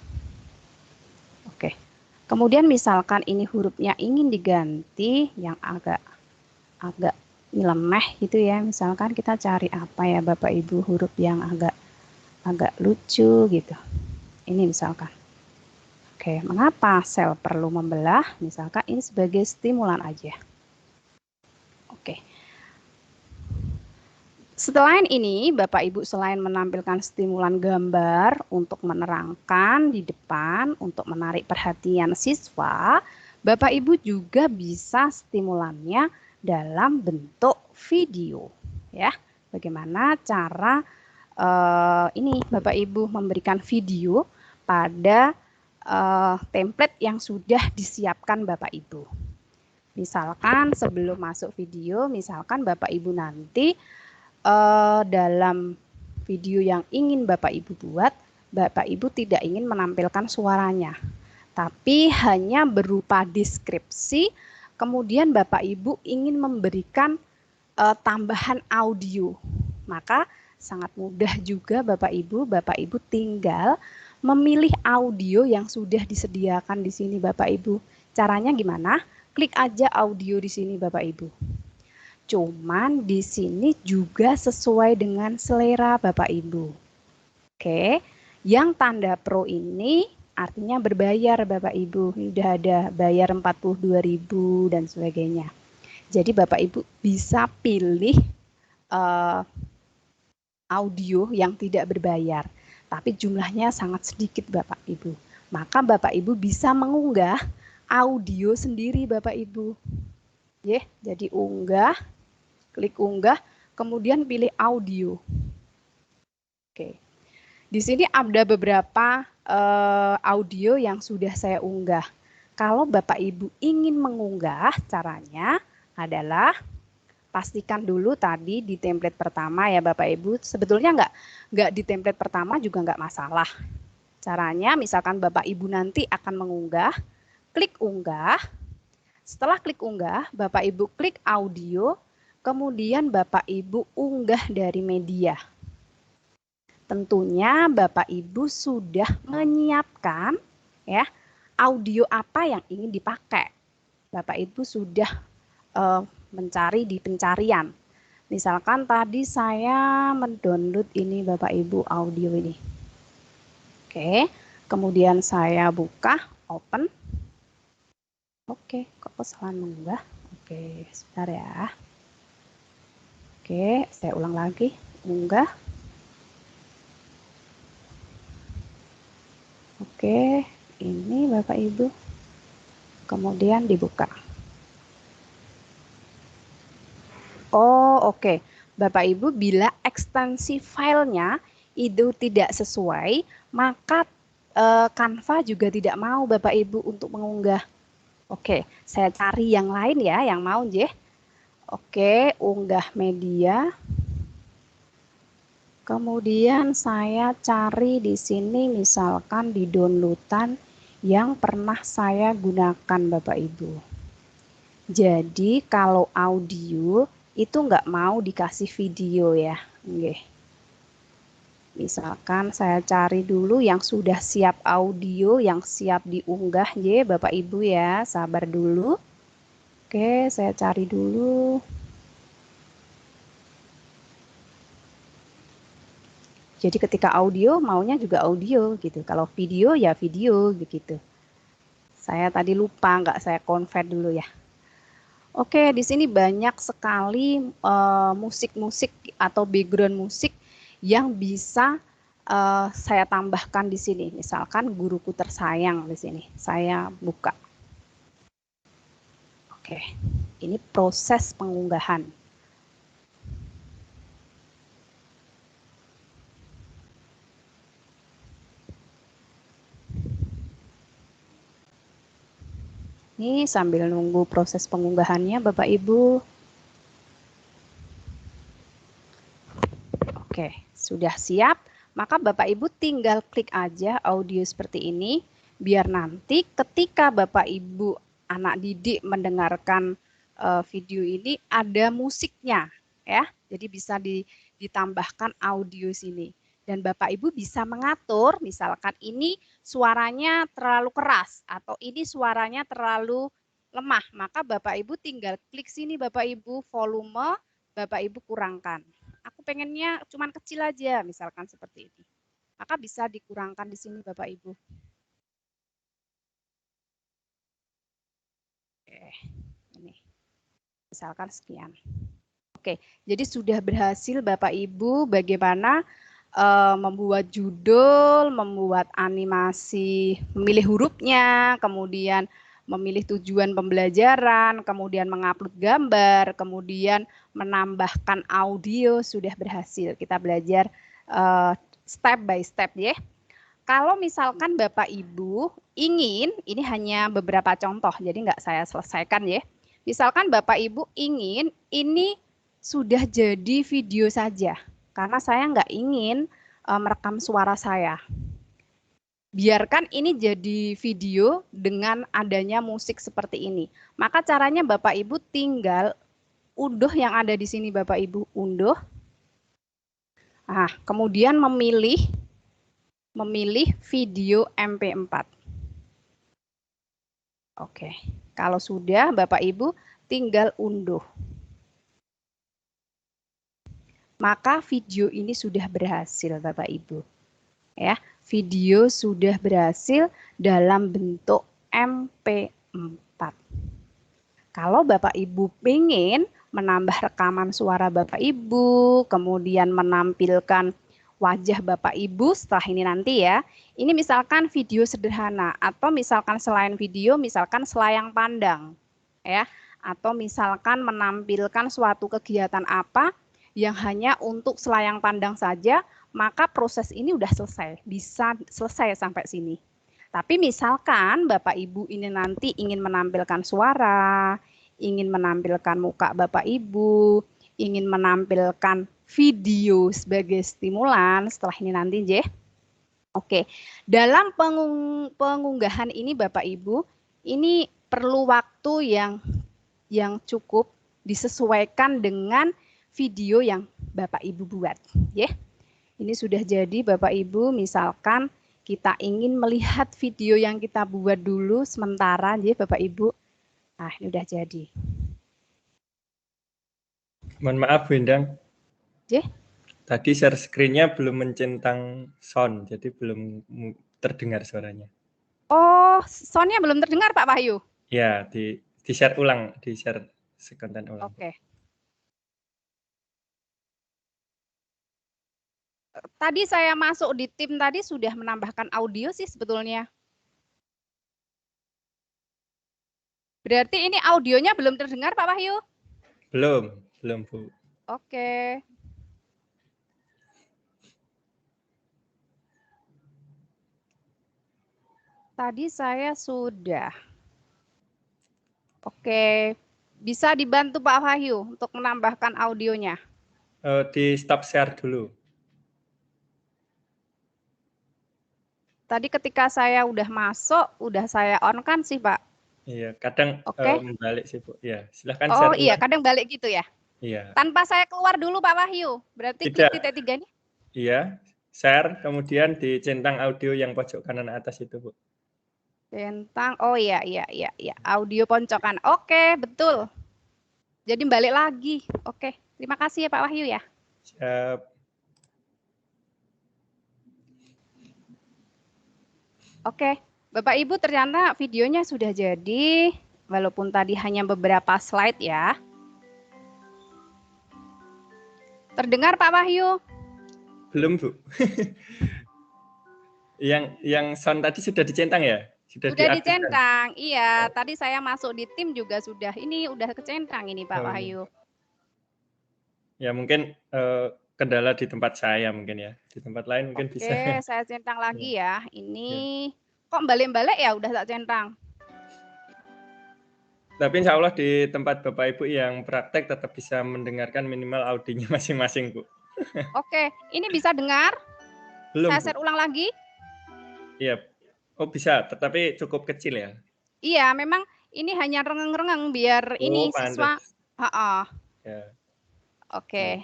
Oke. Kemudian misalkan ini hurufnya ingin diganti yang agak nyeleneh gitu ya, misalkan kita cari apa ya Bapak Ibu, huruf yang agak lucu gitu. Ini misalkan. Oke, mengapa sel perlu membelah? Misalkan ini sebagai stimulan aja. Oke. Selain ini, Bapak Ibu selain menampilkan stimulan gambar untuk menerangkan di depan, untuk menarik perhatian siswa, Bapak Ibu juga bisa stimulannya dalam bentuk video, ya. Bagaimana cara ini Bapak Ibu memberikan video pada template yang sudah disiapkan Bapak Ibu. Misalkan sebelum masuk video, misalkan Bapak Ibu nanti dalam video yang ingin Bapak Ibu buat, Bapak Ibu tidak ingin menampilkan suaranya, tapi hanya berupa deskripsi. Kemudian Bapak Ibu ingin memberikan tambahan audio, maka sangat mudah juga Bapak Ibu tinggal memilih audio yang sudah disediakan di sini Bapak Ibu. Caranya gimana? Klik aja audio di sini Bapak Ibu. Cuman di sini juga sesuai dengan selera Bapak Ibu. Oke, yang tanda pro ini artinya berbayar Bapak Ibu. Sudah ada bayar 42.000 dan sebagainya. Jadi Bapak Ibu bisa pilih audio yang tidak berbayar. Tapi jumlahnya sangat sedikit Bapak Ibu. Maka Bapak Ibu bisa mengunggah audio sendiri Bapak Ibu. Jadi unggah, klik unggah, kemudian pilih audio. Oke. Di sini ada beberapa audio yang sudah saya unggah. Kalau Bapak Ibu ingin mengunggah, caranya adalah pastikan dulu tadi di template pertama ya Bapak Ibu. Sebetulnya nggak di template pertama juga nggak masalah. Caranya misalkan Bapak Ibu nanti akan mengunggah, klik unggah. Setelah klik unggah, Bapak Ibu klik audio, kemudian Bapak Ibu unggah dari media. Tentunya Bapak Ibu sudah menyiapkan ya audio apa yang ingin dipakai. Bapak Ibu sudah mencari di pencarian. Misalkan tadi saya mendownload ini Bapak Ibu audio ini. Oke, kemudian saya buka, open. Oke, kok kesalahan mengunggah? Oke, sebentar ya. Oke, saya ulang lagi, unggah. Oke, ini Bapak Ibu. Kemudian dibuka. Oh, oke. Bapak Ibu, bila ekstensi filenya itu tidak sesuai, maka Canva juga tidak mau Bapak Ibu untuk mengunggah. Oke, saya cari yang lain ya, yang mau J. Oke, unggah media. Kemudian saya cari di sini misalkan di downloadan yang pernah saya gunakan Bapak Ibu. Jadi kalau audio itu nggak mau dikasih video ya. Oke. Misalkan saya cari dulu yang sudah siap audio, yang siap diunggah ya Bapak Ibu ya, sabar dulu. Oke, saya cari dulu. Jadi ketika audio maunya juga audio gitu. Kalau video ya video begitu. Saya tadi lupa nggak saya convert dulu ya. Oke, di sini banyak sekali musik-musik atau background musik yang bisa saya tambahkan di sini. Misalkan guruku tersayang di sini. Saya buka. Oke, ini proses pengunggahan. Ini sambil nunggu proses pengunggahannya Bapak Ibu. Oke, sudah siap. Maka Bapak Ibu tinggal klik aja audio seperti ini. Biar nanti ketika Bapak Ibu anak didik mendengarkan video ini ada musiknya ya. Jadi bisa ditambahkan audio sini. Dan Bapak Ibu bisa mengatur misalkan ini suaranya terlalu keras atau ini suaranya terlalu lemah. Maka Bapak Ibu tinggal klik sini Bapak Ibu volume, Bapak Ibu kurangkan. Aku pengennya cuman kecil aja misalkan seperti ini. Maka bisa dikurangkan di sini Bapak Ibu. Oke, ini. Misalkan sekian. Oke, jadi sudah berhasil Bapak Ibu bagaimana membuat judul, membuat animasi, memilih hurufnya, kemudian memilih tujuan pembelajaran, kemudian mengupload gambar, kemudian menambahkan audio, sudah berhasil. Kita belajar step by step ya. Kalau misalkan Bapak Ibu ingin, ini hanya beberapa contoh, jadi nggak saya selesaikan ya. Misalkan Bapak Ibu ingin ini sudah jadi video saja, karena saya nggak ingin merekam suara saya. Biarkan ini jadi video dengan adanya musik seperti ini. Maka caranya Bapak Ibu tinggal unduh yang ada di sini Bapak Ibu unduh. Nah, kemudian memilih video MP4. Oke, kalau sudah Bapak Ibu tinggal unduh. Maka video ini sudah berhasil Bapak Ibu. Ya, video sudah berhasil dalam bentuk MP4. Kalau Bapak Ibu pengen menambah rekaman suara Bapak Ibu, kemudian menampilkan wajah Bapak Ibu setelah ini nanti ya. Ini misalkan video sederhana atau misalkan selain video misalkan selayang pandang ya. atau misalkan menampilkan suatu kegiatan apa yang hanya untuk selayang pandang saja, maka proses ini udah selesai, bisa selesai sampai sini. Tapi misalkan Bapak Ibu ini nanti ingin menampilkan suara, ingin menampilkan muka Bapak Ibu, ingin menampilkan video sebagai stimulan setelah ini nanti, J. Oke, dalam pengunggahan ini Bapak Ibu, ini perlu waktu yang cukup disesuaikan dengan video yang Bapak Ibu buat, ya. Ini sudah jadi Bapak Ibu, misalkan kita ingin melihat video yang kita buat dulu sementara, ya Bapak Ibu. Nah, ini udah jadi. Mohon maaf Bu Endang. Ya. Tadi share screen-nya belum mencentang sound, jadi belum terdengar suaranya. Oh, sound-nya belum terdengar Pak Wahyu? Ya, di-share ulang, di-share konten ulang. Oke. Tadi saya masuk di tim tadi sudah menambahkan audio sih sebetulnya. Berarti ini audionya belum terdengar Pak Wahyu? Belum Bu. Oke. Tadi saya sudah. Oke. Bisa dibantu Pak Wahyu untuk menambahkan audionya? Di stop share dulu. Tadi ketika saya udah masuk, udah saya on kan sih Pak? Iya, kadang membalik sih Bu. Ya, silahkan Oh share iya, ulang. kadang balik gitu ya? Iya. Tanpa saya keluar dulu Pak Wahyu, berarti Tidak. klik titik 3 ini? Iya, share, kemudian dicentang audio yang pojok kanan atas itu Bu. Centang, oh iya, audio poncokan. Oke, betul. Jadi balik lagi. Oke, terima kasih ya Pak Wahyu ya. Siap. Oke, Bapak Ibu ternyata videonya sudah jadi, walaupun tadi hanya beberapa slide ya. Terdengar Pak Wahyu? Belum Bu. yang sound tadi sudah dicentang ya? Sudah dicentang, iya. Tadi saya masuk di tim juga sudah. Ini udah kecentang ini Pak Wahyu. Ya mungkin kendala di tempat saya mungkin ya. Di tempat lain mungkin bisa. Oke, saya centang lagi ya. Ini kok balik-balik ya udah tak centang. Tapi insya Allah di tempat Bapak Ibu yang praktek tetap bisa mendengarkan minimal audionya masing-masing Bu. Oke, ini bisa dengar? Belum. Saya share ulang lagi. Iya. Oh bisa, tetapi cukup kecil ya? Iya, memang ini hanya rengeng-rengeng biar ini siswa. Ya. Oke.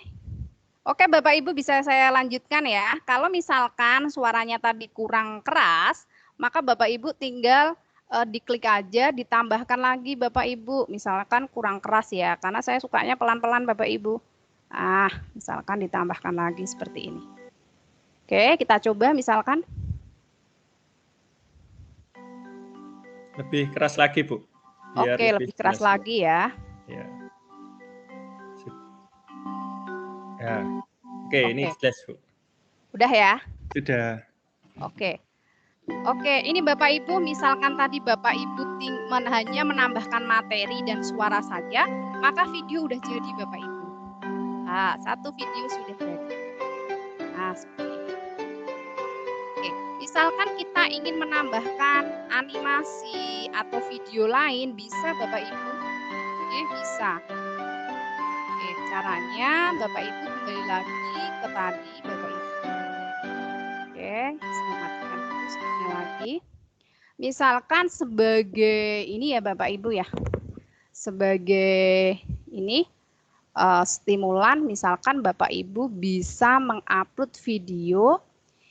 Oke, Bapak Ibu bisa saya lanjutkan ya. Kalau misalkan suaranya tadi kurang keras, maka Bapak Ibu tinggal diklik aja, ditambahkan lagi Bapak Ibu. Misalkan kurang keras ya, karena saya sukanya pelan-pelan Bapak Ibu. Ah, misalkan ditambahkan lagi seperti ini. Oke, kita coba misalkan. Lebih keras lagi Bu. Biar oke, lebih keras lagi ya. Ya. Ya. Oke, ini jelas Bu. Udah ya? Sudah. Oke. Oke, ini Bapak Ibu, misalkan tadi Bapak Ibu hanya menambahkan materi dan suara saja, maka video udah jadi Bapak Ibu. Nah, satu video sudah jadi. Nah, seperti ini. Oke, misalkan kita ingin menambahkan animasi atau video lain, bisa Bapak Ibu? Oke, bisa. Oke, caranya Bapak Ibu kembali lagi ke tadi Bapak Ibu. Oke, saya matikan dulu sekali lagi. Misalkan sebagai ini ya Bapak Ibu ya, sebagai ini stimulan, misalkan Bapak Ibu bisa mengupload video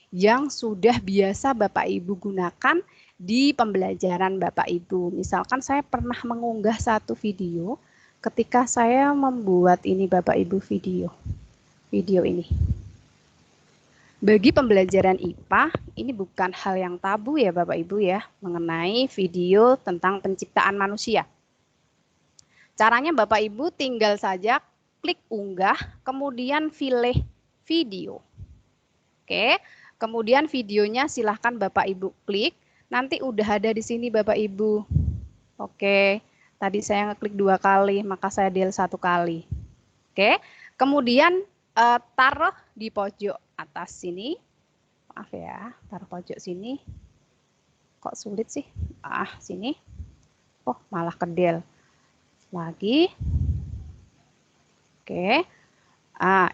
yang sudah biasa Bapak Ibu gunakan di pembelajaran Bapak Ibu. Misalkan saya pernah mengunggah satu video ketika saya membuat ini Bapak Ibu video ini. Bagi pembelajaran IPA, ini bukan hal yang tabu ya Bapak Ibu ya, mengenai video tentang penciptaan manusia. Caranya Bapak Ibu tinggal saja klik unggah, kemudian pilih video. Oke, kemudian videonya silahkan Bapak Ibu klik, nanti udah ada di sini Bapak Ibu. Oke, Tadi saya ngeklik 2 kali, maka saya del 1 kali. Oke, kemudian taruh di pojok atas sini. Maaf ya, taruh pojok sini. Kok sulit sih? Sini. Oh, malah kedel. Lagi. Oke.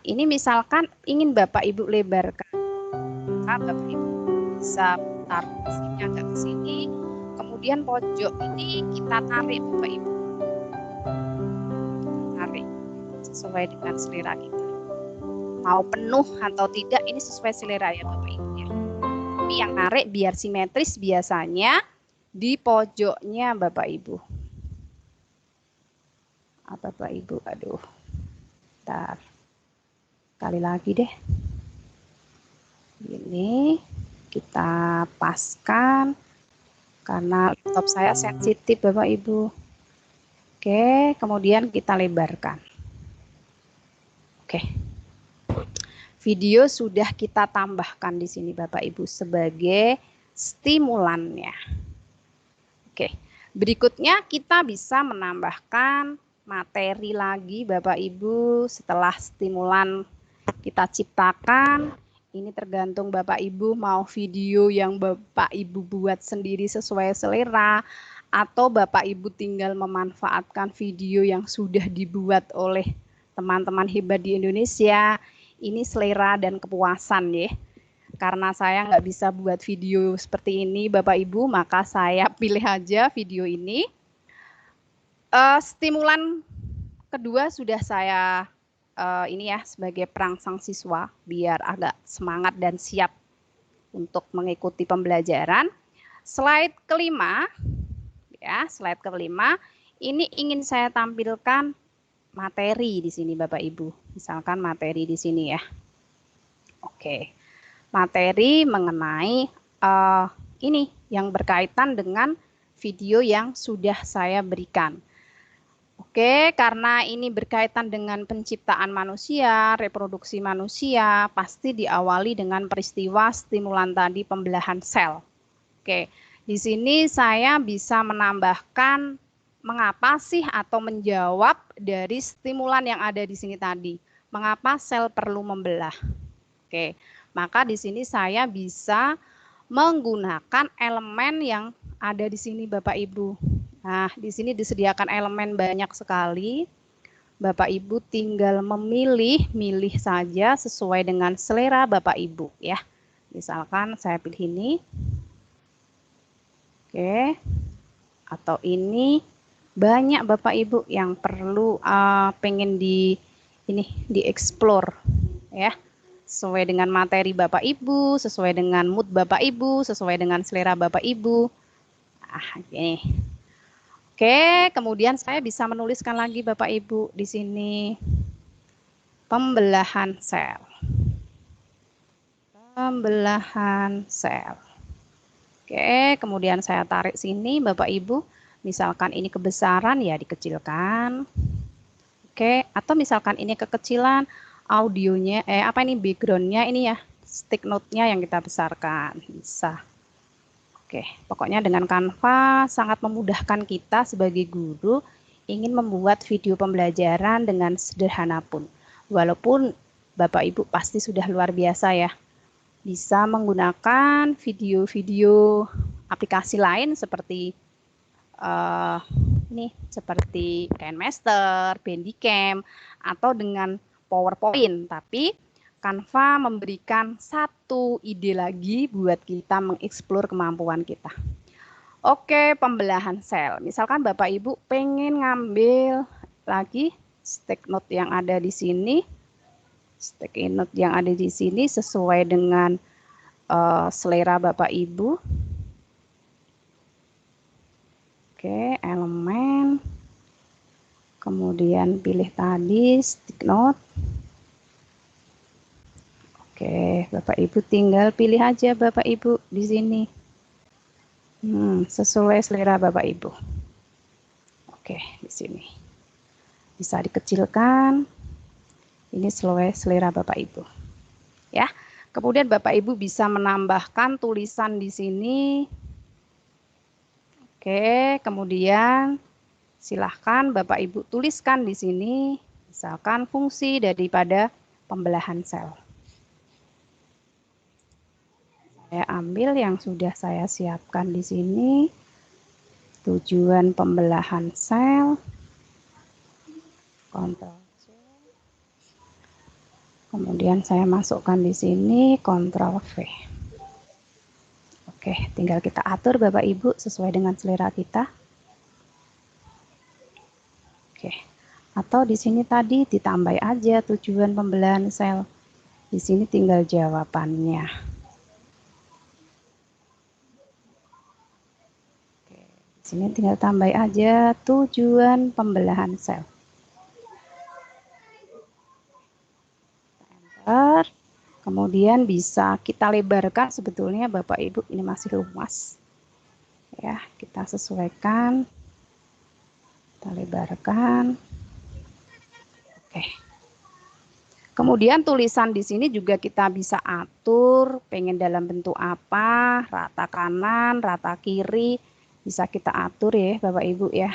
Ini misalkan ingin Bapak Ibu lebarkan. Maka Bapak Ibu bisa taruh sini agak ke sini. Kemudian pojok ini kita tarik Bapak Ibu. Tarik sesuai dengan selera kita. Mau penuh atau tidak ini sesuai selera ya Bapak Ibu ya. Tapi yang narik biar simetris biasanya di pojoknya Bapak Ibu. Bapak Ibu, aduh. Bentar. Kali lagi deh. Ini kita paskan karena laptop saya sensitif Bapak Ibu. Oke, kemudian kita lebarkan. Oke. Video sudah kita tambahkan di sini Bapak Ibu sebagai stimulannya. Oke. Berikutnya kita bisa menambahkan materi lagi Bapak Ibu setelah stimulan kita ciptakan. Ini tergantung Bapak Ibu mau video yang Bapak Ibu buat sendiri sesuai selera atau Bapak Ibu tinggal memanfaatkan video yang sudah dibuat oleh teman-teman hebat di Indonesia. Ini selera dan kepuasan ya. Karena saya nggak bisa buat video seperti ini Bapak Ibu, maka saya pilih aja video ini. Stimulan kedua sudah saya ini ya sebagai perangsang siswa biar agak semangat dan siap untuk mengikuti pembelajaran. Slide kelima, ya slide kelima, ini ingin saya tampilkan materi di sini Bapak Ibu. Misalkan materi di sini ya. Oke, materi mengenai ini yang berkaitan dengan video yang sudah saya berikan. Oke, karena ini berkaitan dengan penciptaan manusia, reproduksi manusia, pasti diawali dengan peristiwa stimulan tadi pembelahan sel. Oke, di sini saya bisa menambahkan mengapa sih atau menjawab dari stimulan yang ada di sini tadi. Mengapa sel perlu membelah? Oke, maka di sini saya bisa menggunakan elemen yang ada di sini Bapak Ibu. Nah, di sini disediakan elemen banyak sekali. Bapak Ibu tinggal milih saja sesuai dengan selera Bapak Ibu ya. Misalkan saya pilih ini. Oke. Atau ini banyak Bapak Ibu yang perlu pengen dieksplor ya. Sesuai dengan materi Bapak Ibu, sesuai dengan mood Bapak Ibu, sesuai dengan selera Bapak Ibu. Ini. Oke, kemudian saya bisa menuliskan lagi Bapak Ibu di sini pembelahan sel. Pembelahan sel. Oke, kemudian saya tarik sini Bapak Ibu. Misalkan ini kebesaran ya dikecilkan. Oke, atau misalkan ini kekecilan, audionya backgroundnya ini ya, stick note-nya yang kita besarkan. Bisa. Oke, pokoknya dengan Canva sangat memudahkan kita sebagai guru ingin membuat video pembelajaran dengan sederhana pun. Walaupun Bapak Ibu pasti sudah luar biasa ya. Bisa menggunakan video-video aplikasi lain seperti seperti KineMaster, Bandicam, atau dengan PowerPoint. Tapi Canva memberikan satu ide lagi buat kita mengeksplor kemampuan kita. Oke, pembelahan sel. Misalkan Bapak Ibu pengen ngambil lagi stick note yang ada di sini. Stick note yang ada di sini sesuai dengan selera Bapak Ibu. Oke, elemen. Kemudian pilih tadi stick note. Oke, Bapak Ibu tinggal pilih aja Bapak Ibu di sini. Sesuai selera Bapak Ibu. Oke, di sini. Bisa dikecilkan. Ini sesuai selera Bapak Ibu. Ya. Kemudian Bapak Ibu bisa menambahkan tulisan di sini. Oke, kemudian Silahkan Bapak Ibu tuliskan di sini, misalkan fungsi daripada pembelahan sel. Saya ambil yang sudah saya siapkan di sini, tujuan pembelahan sel, Ctrl C. Kemudian saya masukkan di sini Ctrl V. Oke, tinggal kita atur Bapak Ibu sesuai dengan selera kita. Oke. Atau di sini tadi ditambah aja tujuan pembelahan sel. Di sini tinggal jawabannya. Oke, di sini tinggal tambah aja tujuan pembelahan sel. Enter. Kemudian bisa kita lebarkan, sebetulnya Bapak Ibu ini masih luas. Ya, kita sesuaikan. Kita lebarkan. Oke. Kemudian tulisan di sini juga kita bisa atur, pengen dalam bentuk apa, rata kanan, rata kiri, bisa kita atur ya Bapak Ibu ya.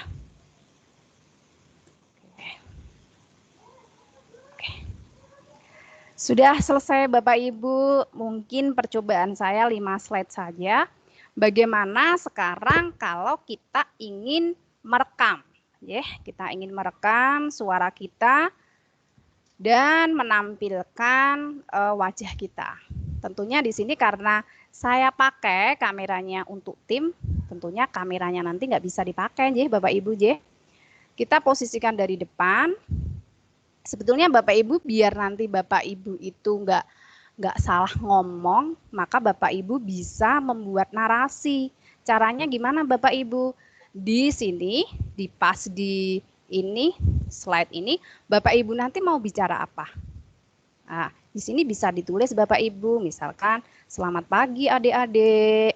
Oke. Sudah selesai Bapak Ibu, mungkin percobaan saya 5 slide saja. Bagaimana sekarang kalau kita ingin merekam, ya, kita ingin merekam suara kita dan menampilkan wajah kita. Tentunya di sini karena saya pakai kameranya untuk tim, tentunya kameranya nanti nggak bisa dipakai, ya Bapak Ibu, ya. Kita posisikan dari depan. Sebetulnya Bapak Ibu biar nanti Bapak Ibu itu nggak salah ngomong, maka Bapak Ibu bisa membuat narasi. Caranya gimana Bapak Ibu? Di sini, di pas di ini, slide ini, Bapak Ibu nanti mau bicara apa? Nah, di sini bisa ditulis Bapak Ibu, misalkan, selamat pagi adik-adik.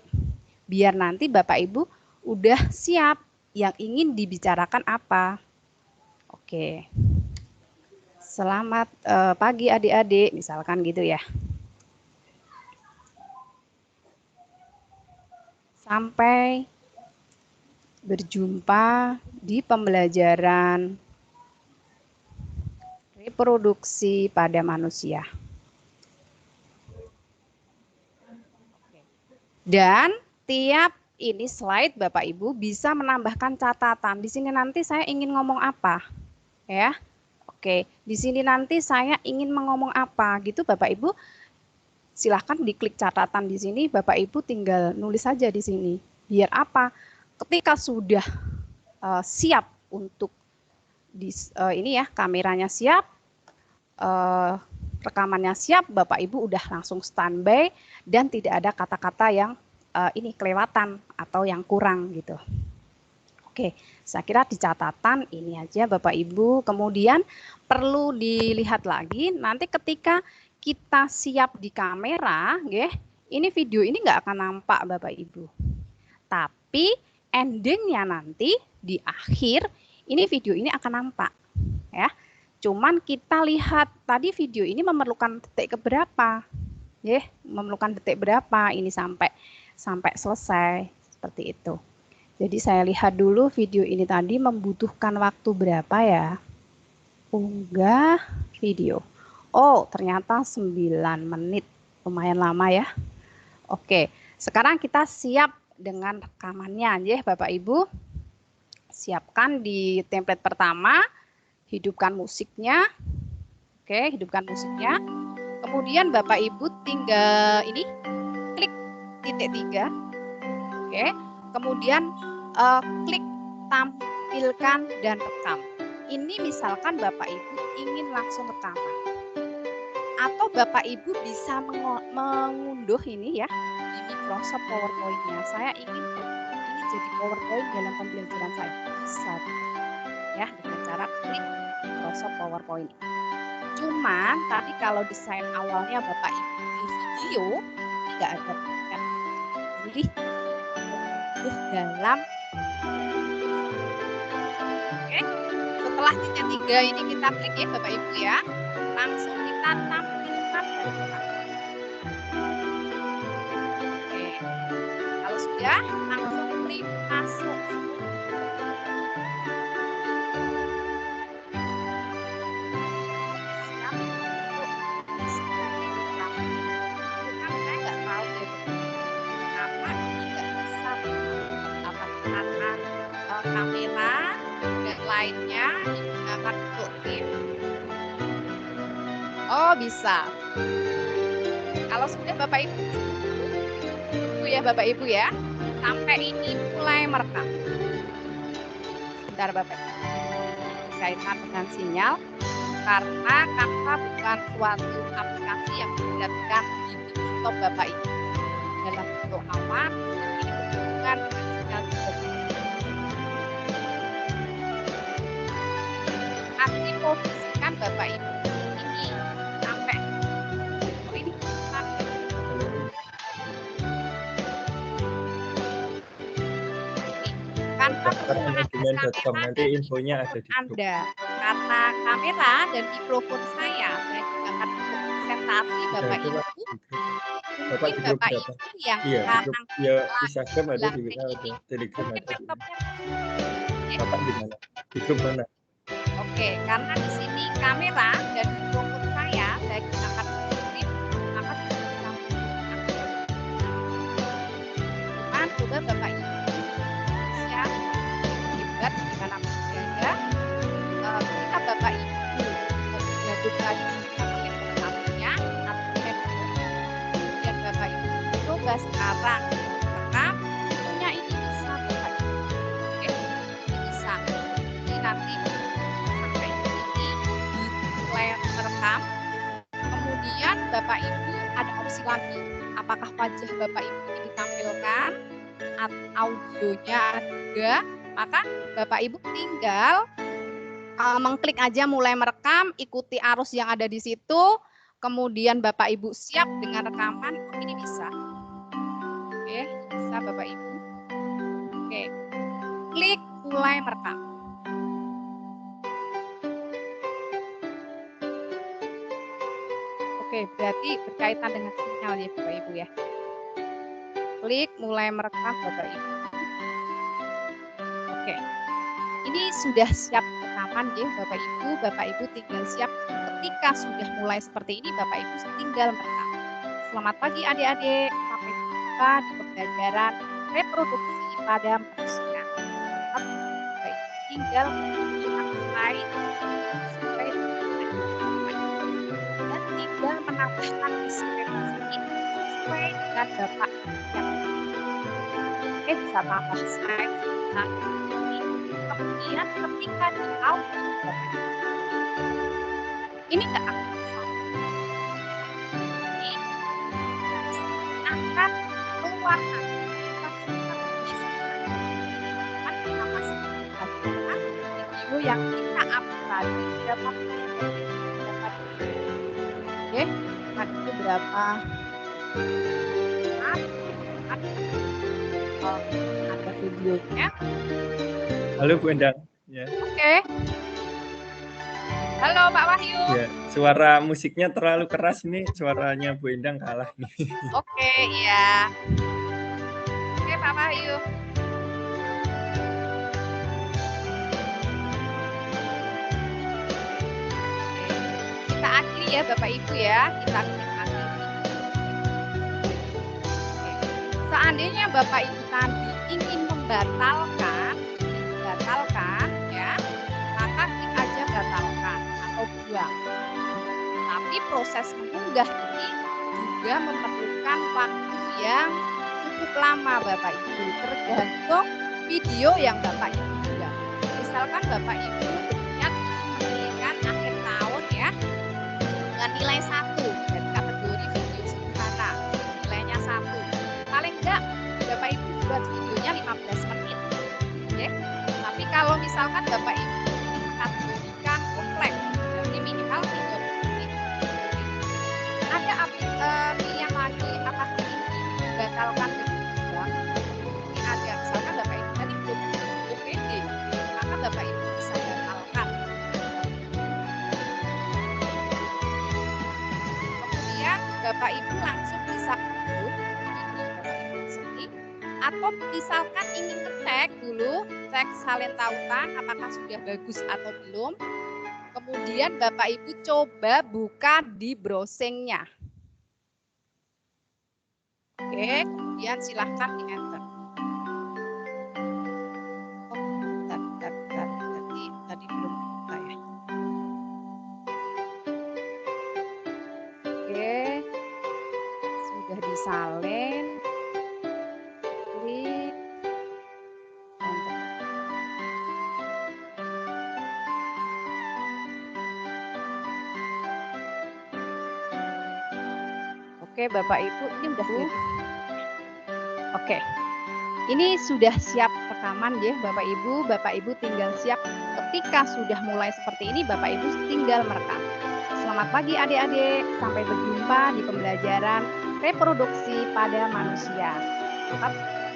Biar nanti Bapak Ibu udah siap yang ingin dibicarakan apa. Oke. Selamat pagi adik-adik, misalkan gitu ya. Sampai berjumpa di pembelajaran reproduksi pada manusia. Dan tiap ini slide Bapak Ibu bisa menambahkan catatan. Di sini nanti saya ingin ngomong apa, ya. Oke, di sini nanti saya ingin ngomong apa, gitu Bapak Ibu. Silahkan diklik catatan di sini, Bapak Ibu tinggal nulis saja di sini. Biar apa? Ketika sudah siap untuk ini ya, kameranya siap, rekamannya siap, Bapak Ibu udah langsung standby dan tidak ada kata-kata yang ini kelewatan atau yang kurang gitu. Oke, saya kira di catatan ini aja Bapak Ibu. Kemudian perlu dilihat lagi nanti ketika kita siap di kamera, ini video ini nggak akan nampak Bapak Ibu. Tapi endingnya nanti di akhir ini video ini akan nampak, ya. Cuman kita lihat tadi video ini memerlukan detik keberapa, ya, memerlukan detik berapa ini sampai selesai seperti itu. Jadi saya lihat dulu video ini tadi membutuhkan waktu berapa ya? Unggah video. Oh, ternyata 9 menit. Lumayan lama ya. Oke, sekarang kita siap dengan rekamannya ya Bapak Ibu. Siapkan di template pertama, hidupkan musiknya. Oke, hidupkan musiknya. Kemudian Bapak Ibu tinggal ini klik titik 3. Oke, kemudian klik tampilkan dan rekam. Ini misalkan Bapak Ibu ingin langsung rekaman. Atau Bapak Ibu bisa mengunduh ini ya di Microsoft PowerPoint-nya. Saya ingin ini jadi PowerPoint dalam pembelajaran saya. Bisa ya dengan cara klik Microsoft PowerPoint. Cuman tadi kalau desain awalnya Bapak Ibu di video tidak ada kan. Jadi dalam oke. Setelah titik 3 ini kita klik ya Bapak Ibu ya. Langsung kita tampilkan dan rekam. Oke. Kalau sudah langsung klik masuk. videonya digunakan untuk tim. Oh, bisa. Kalau sudah Bapak Ibu, tunggu ya Bapak Ibu ya. Sampai ini mulai merekam. Sebentar Bapak Ibu. Berkaitan dengan sinyal. Karena Canva bukan suatu aplikasi yang dilihatkan di desktop Bapak Ibu. Dalam bentuk awan, ini berhubungan dengan sinyal tersebut. Aktif posisikan Bapak Ibu ini sampai ini Canva manajemen.com, nanti infonya ada di grup. Anda karena kamera dan mikrofon saya gunakan untuk presentasi Bapak Ibu. Bapak di grup berapa? Yang Iya, di grup ya Instagram ada, di Telegram mungkin ada. laptopnya Bapak di mana? Di grup mana? Oke, karena di sini kamera dan mikrofon saya gunakan untuk maka bisa coba Bapak Ibu ya hebat dengan apa saja. Ketika Bapak Ibu menggabung lagi satunya atau kemudian Bapak Ibu coba sekarang rekam punya ini bisa Bapak Ibu. Oke, ini bisa. Jadi nanti sampai ini mulai merekam. Kemudian Bapak Ibu ada opsi lagi. Apakah wajah Bapak Ibu ini ditampilkan atau audionya juga? Maka Bapak Ibu tinggal mengklik aja mulai merekam, ikuti arus yang ada di situ, kemudian Bapak Ibu siap dengan rekaman, ini bisa. Oke, bisa Bapak Ibu. Oke, klik mulai merekam. Oke, berarti berkaitan dengan sinyal ya Bapak Ibu ya. Klik mulai merekam Bapak Ibu. Oke, ini sudah siap rekaman ya Bapak Ibu. Bapak Ibu tinggal siap ketika sudah mulai seperti ini Bapak Ibu tinggal merekam. Selamat pagi adik-adik, sampai jumpa di pembelajaran reproduksi pada manusia. Bapak Ibu tinggal menggunakan slide sampai dan tinggal menambahkan isi ini sesuai dengan Bapak yang bisa tambah slide kemudian ketika di output ini nggak akan keluar video yang kita upload tadi berapa oke tadi itu berapa ada videonya. Halo Bu Endang. Ya. Oke. Halo Pak Wahyu. Ya, suara musiknya terlalu keras nih, suaranya Bu Endang kalah nih. Oke, iya. Oke Pak Wahyu. Kita akhiri ya Bapak Ibu ya. Kita akhiri. Seandainya Bapak Ibu tadi ingin membatalkan ya, maka klik aja batalkan atau buang. Tapi proses mengunggah ini juga memerlukan waktu yang cukup lama Bapak Ibu, tergantung video yang Bapak Ibu buat. Misalkan Bapak Ibu berniat memberikan akhir tahun ya dengan nilai 1 dari kategori video sederhana, nilainya 1. Paling enggak Bapak Ibu buat videonya 15 menit. Oke. Tapi kalau misalkan Bapak Ibu kategorikan kompleks, berarti minimal 30 menit. Ada pilihan lagi apakah ini dibatalkan kedua? Ini ada misalkan Bapak Ibu tadi belum pede, maka Bapak Ibu bisa batalkan. Kemudian Bapak Ibu langsung bisa upload atau misalkan ingin ngecek dulu, cek salin tautan apakah sudah bagus atau belum. Kemudian Bapak Ibu coba buka di browsingnya. Oke, kemudian silahkan di enter. Tadi belum disalin, klik, enter. Oke, Bapak Ibu, ini udah Oke. Ini sudah siap rekaman ya Bapak Ibu. Bapak Ibu tinggal siap ketika sudah mulai seperti ini Bapak Ibu tinggal merekam. Selamat pagi adik-adik. Sampai berjumpa di pembelajaran reproduksi pada manusia.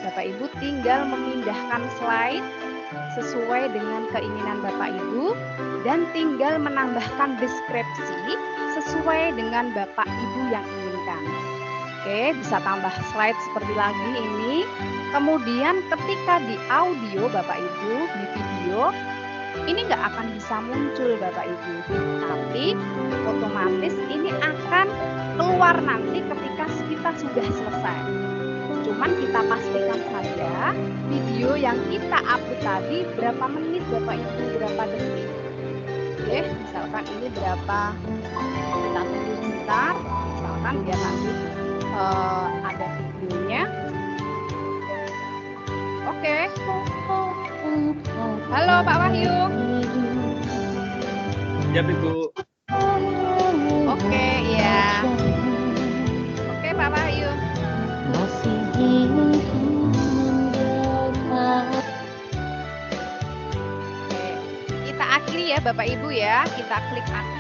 Bapak Ibu tinggal memindahkan slide sesuai dengan keinginan Bapak Ibu dan tinggal menambahkan deskripsi sesuai dengan Bapak Ibu yang inginkan. Oke, bisa tambah slide seperti lagi ini. Kemudian ketika di audio Bapak Ibu, di video, ini nggak akan bisa muncul Bapak Ibu. Tapi otomatis ini akan keluar nanti ketika kita sudah selesai. Cuman kita pastikan saja video yang kita upload tadi berapa menit Bapak Ibu, berapa detik. Oke, misalkan ini berapa, kita tunggu sebentar, misalkan biar nanti ada videonya. Oke. Halo Pak Wahyu. Ya Ibu. Oke, ya. Oke Pak Wahyu. Oke. Kita akhiri ya Bapak Ibu ya. Kita klik akhir.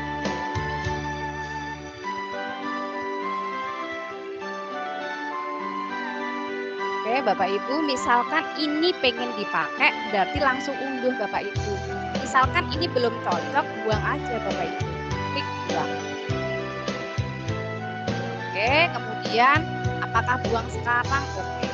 Oke Bapak Ibu, misalkan ini pengen dipakai, berarti langsung unduh Bapak Ibu. Misalkan ini belum cocok, buang aja Bapak Ibu. Klik buang. Oke, kemudian apakah buang sekarang? Oke.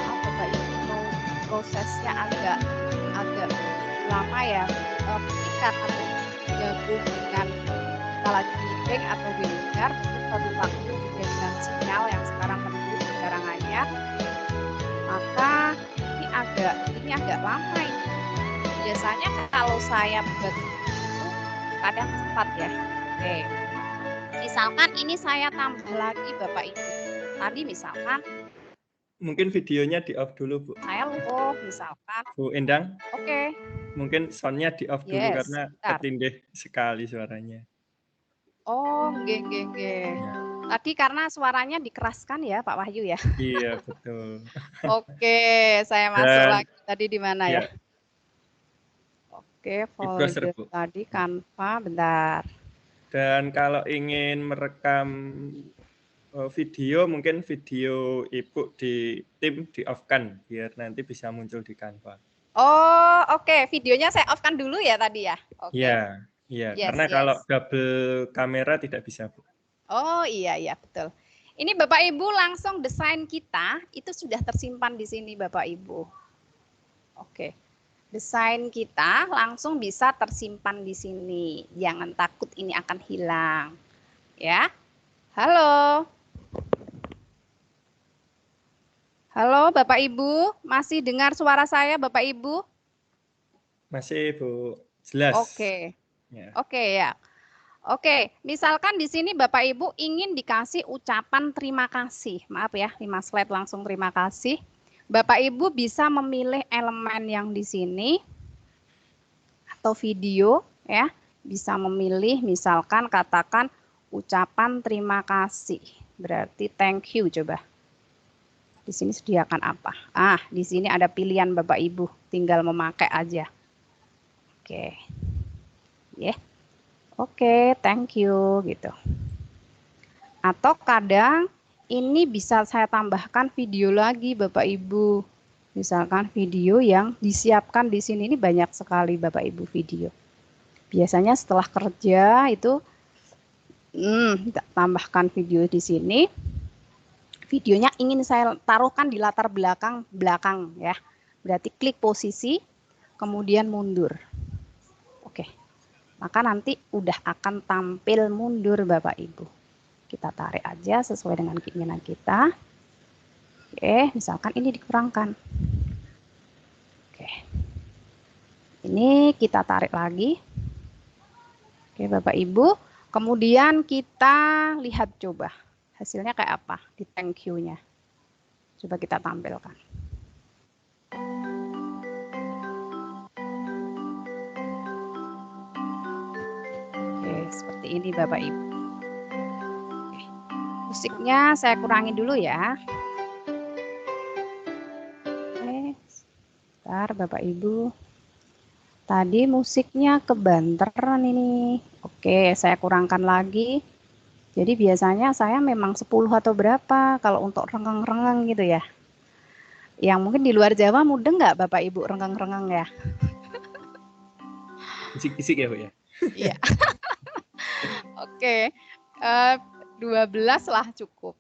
Bapak Ibu, prosesnya agak lama ya. Ketika kami gabung dengan lagi meeting atau webinar, perlu waktu juga dengan sinyal yang sekarang penduduk keterangannya, maka ini agak lama ini. Biasanya kalau saya buat itu kadang cepat ya. Oke. Misalkan ini saya tambah lagi Bapak Ibu. Tadi misalkan mungkin videonya di off dulu Bu. Saya lupa misalkan. Bu Endang. Oke. Mungkin soundnya di off dulu karena ketindih sekali suaranya. Oh, nggih. Tadi karena suaranya dikeraskan ya Pak Wahyu ya. Iya, betul. Oke, saya masuk lagi tadi di mana ya? Oke, folder tadi Canva, bentar. Dan kalau ingin merekam video, mungkin video Ibu di tim di off-kan biar nanti bisa muncul di Canva. Oh, oke. Videonya saya off-kan dulu ya tadi ya? Oke. Iya, karena kalau double kamera tidak bisa, Bu. Oh iya, betul. Ini Bapak Ibu langsung desain kita itu sudah tersimpan di sini Bapak Ibu. Oke. Desain kita langsung bisa tersimpan di sini. Jangan takut ini akan hilang. Ya. Halo. Halo Bapak Ibu, masih dengar suara saya Bapak Ibu? Masih Bu, jelas. Oke. Oke ya. Oke, misalkan di sini Bapak Ibu ingin dikasih ucapan terima kasih. Maaf ya, 5 slide langsung terima kasih. Bapak Ibu bisa memilih elemen yang di sini atau video ya. Bisa memilih misalkan katakan ucapan terima kasih. Berarti thank you coba. Di sini sediakan apa? Di sini ada pilihan Bapak Ibu, tinggal memakai aja. Oke. Ya. Oke, thank you gitu. Atau kadang ini bisa saya tambahkan video lagi Bapak Ibu. Misalkan video yang disiapkan di sini ini banyak sekali Bapak Ibu video. Biasanya setelah kerja itu tambahkan video di sini. Videonya ingin saya taruhkan di latar belakang ya. Berarti klik posisi kemudian mundur. Oke. Maka nanti udah akan tampil mundur Bapak Ibu. Kita tarik aja sesuai dengan keinginan kita. Oke, misalkan ini dikurangkan. Oke. Ini kita tarik lagi. Oke, Bapak Ibu. Kemudian kita lihat coba hasilnya kayak apa di thank you-nya. Coba kita tampilkan. Oke, seperti ini Bapak Ibu. Oke. Musiknya saya kurangi dulu ya. Oke, sebentar Bapak Ibu. Tadi musiknya kebanteran ini. Oke, saya kurangkan lagi. Jadi biasanya saya memang 10 atau berapa kalau untuk renggang-renggang gitu ya. Yang mungkin di luar Jawa mudeng nggak Bapak Ibu renggang-renggang ya? Bisik-bisik ya Bu ya? Iya. Oke, 12 lah cukup.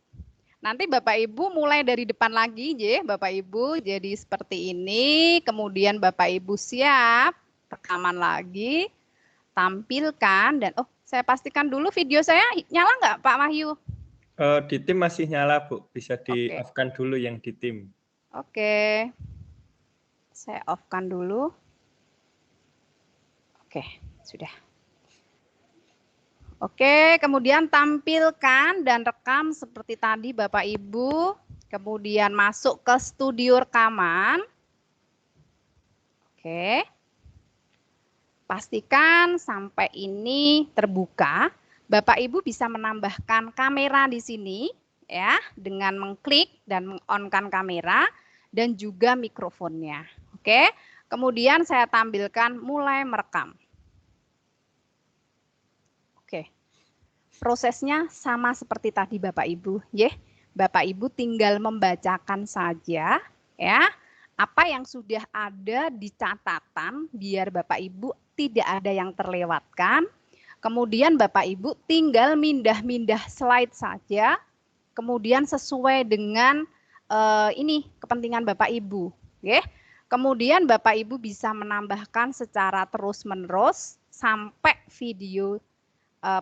Nanti Bapak Ibu mulai dari depan lagi, Bapak Ibu. Jadi seperti ini, kemudian Bapak Ibu siap, rekaman lagi, tampilkan, dan saya pastikan dulu video saya nyala nggak Pak Wahyu? Di tim masih nyala Bu, bisa di-off-kan dulu yang di tim. Oke, saya off-kan dulu. Oke, sudah. Oke, kemudian tampilkan dan rekam seperti tadi Bapak Ibu. Kemudian masuk ke studio rekaman. Oke. Pastikan sampai ini terbuka. Bapak Ibu bisa menambahkan kamera di sini ya dengan mengklik dan meng-on-kan kamera dan juga mikrofonnya. Oke. Kemudian saya tampilkan mulai merekam. Oke. Prosesnya sama seperti tadi Bapak Ibu, Bapak Ibu tinggal membacakan saja ya apa yang sudah ada di catatan biar Bapak Ibu tidak ada yang terlewatkan. Kemudian Bapak Ibu tinggal mindah-mindah slide saja. Kemudian sesuai dengan ini kepentingan Bapak Ibu, Kemudian Bapak Ibu bisa menambahkan secara terus-menerus sampai video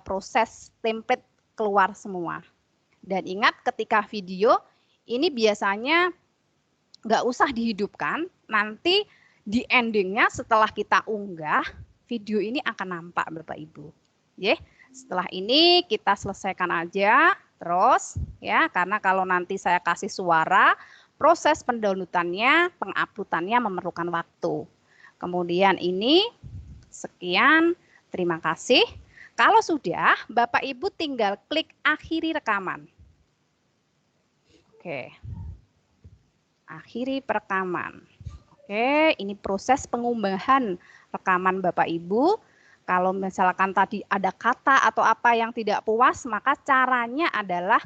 proses template keluar semua. Dan ingat ketika video ini biasanya nggak usah dihidupkan, nanti di endingnya setelah kita unggah, video ini akan nampak Bapak Ibu. Setelah ini kita selesaikan aja terus ya, karena kalau nanti saya kasih suara, proses pendownloadannya, penguploadannya memerlukan waktu. Kemudian ini sekian, terima kasih. Kalau sudah, Bapak Ibu tinggal klik akhiri rekaman. Oke. Akhiri perekaman. Oke, ini proses pengumbahan rekaman Bapak Ibu. Kalau misalkan tadi ada kata atau apa yang tidak puas, maka caranya adalah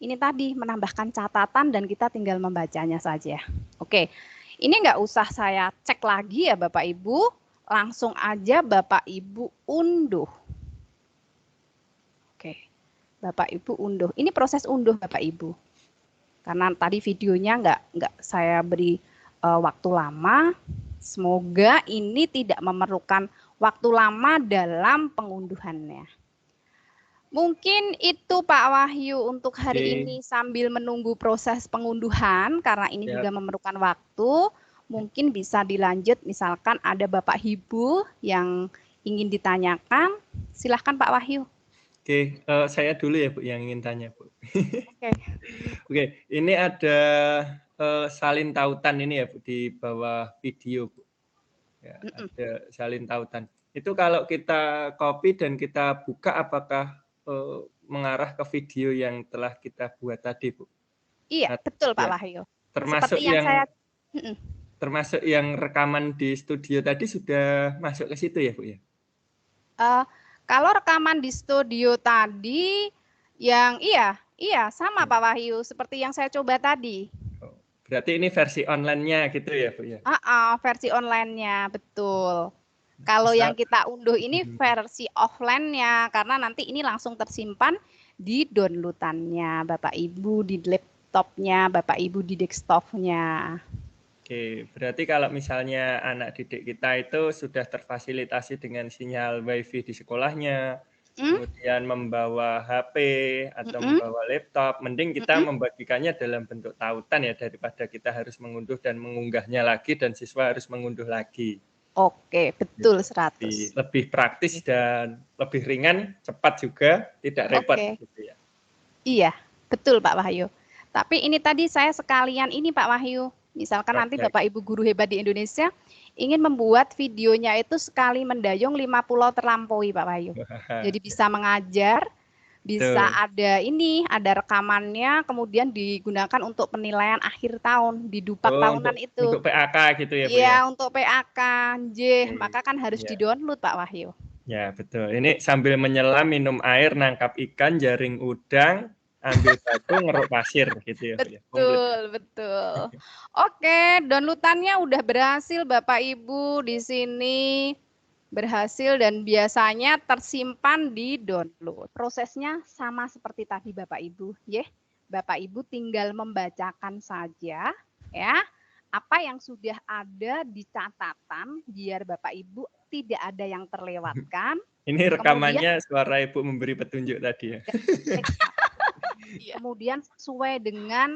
ini tadi menambahkan catatan dan kita tinggal membacanya saja. Oke, ini nggak usah saya cek lagi ya Bapak Ibu, langsung aja Bapak Ibu unduh. Oke, Bapak Ibu unduh. Ini proses unduh Bapak Ibu. Karena tadi videonya nggak saya beri waktu lama. Semoga ini tidak memerlukan waktu lama dalam pengunduhannya. Mungkin itu Pak Wahyu untuk hari ini sambil menunggu proses pengunduhan karena ini juga memerlukan waktu. Mungkin bisa dilanjut misalkan ada Bapak Ibu yang ingin ditanyakan. Silahkan Pak Wahyu. Oke, saya dulu ya Bu yang ingin tanya Bu. Oke. Oke, ini ada salin tautan ini ya Bu di bawah video Bu. Ya, ada salin tautan. Itu kalau kita copy dan kita buka apakah mengarah ke video yang telah kita buat tadi Bu? Iya, betul Pak Wahyu. Termasuk termasuk yang rekaman di studio tadi sudah masuk ke situ ya Bu ya? Kalau rekaman di studio tadi yang iya sama Pak Wahyu seperti yang saya coba tadi. Berarti ini versi online-nya gitu ya Bu ya? Versi online-nya betul. Kalau yang kita unduh ini versi offline-nya karena nanti ini langsung tersimpan di downloadan-nya Bapak Ibu di laptopnya Bapak Ibu di desktop-nya. Oke, berarti kalau misalnya anak didik kita itu sudah terfasilitasi dengan sinyal WiFi di sekolahnya, kemudian membawa HP atau membawa laptop, mending kita membagikannya dalam bentuk tautan ya daripada kita harus mengunduh dan mengunggahnya lagi dan siswa harus mengunduh lagi. Oke, betul 100. Lebih praktis dan lebih ringan, cepat juga, tidak repot. Oke. Gitu ya. Iya, betul Pak Wahyu. Tapi ini tadi saya sekalian ini Pak Wahyu, misalkan nanti Bapak Ibu guru hebat di Indonesia ingin membuat videonya itu sekali mendayung 5 pulau terlampaui Pak Wahyu. Jadi bisa mengajar, bisa ada rekamannya, kemudian digunakan untuk penilaian akhir tahun di Dupak tahunan itu. Untuk PAK gitu ya Bu ya? Iya, untuk PAK, maka kan harus di-download Pak Wahyu. Ya, betul. Ini sambil menyelam, minum air, nangkap ikan, jaring udang, ambil batu, ngeruk pasir gitu ya. Betul. Oke, downloadannya udah berhasil Bapak Ibu di sini. Berhasil dan biasanya tersimpan di download. Prosesnya sama seperti tadi Bapak Ibu, ya. Bapak Ibu tinggal membacakan saja ya. Apa yang sudah ada di catatan biar Bapak Ibu tidak ada yang terlewatkan. Ini rekamannya suara Ibu memberi petunjuk tadi ya. Kemudian sesuai dengan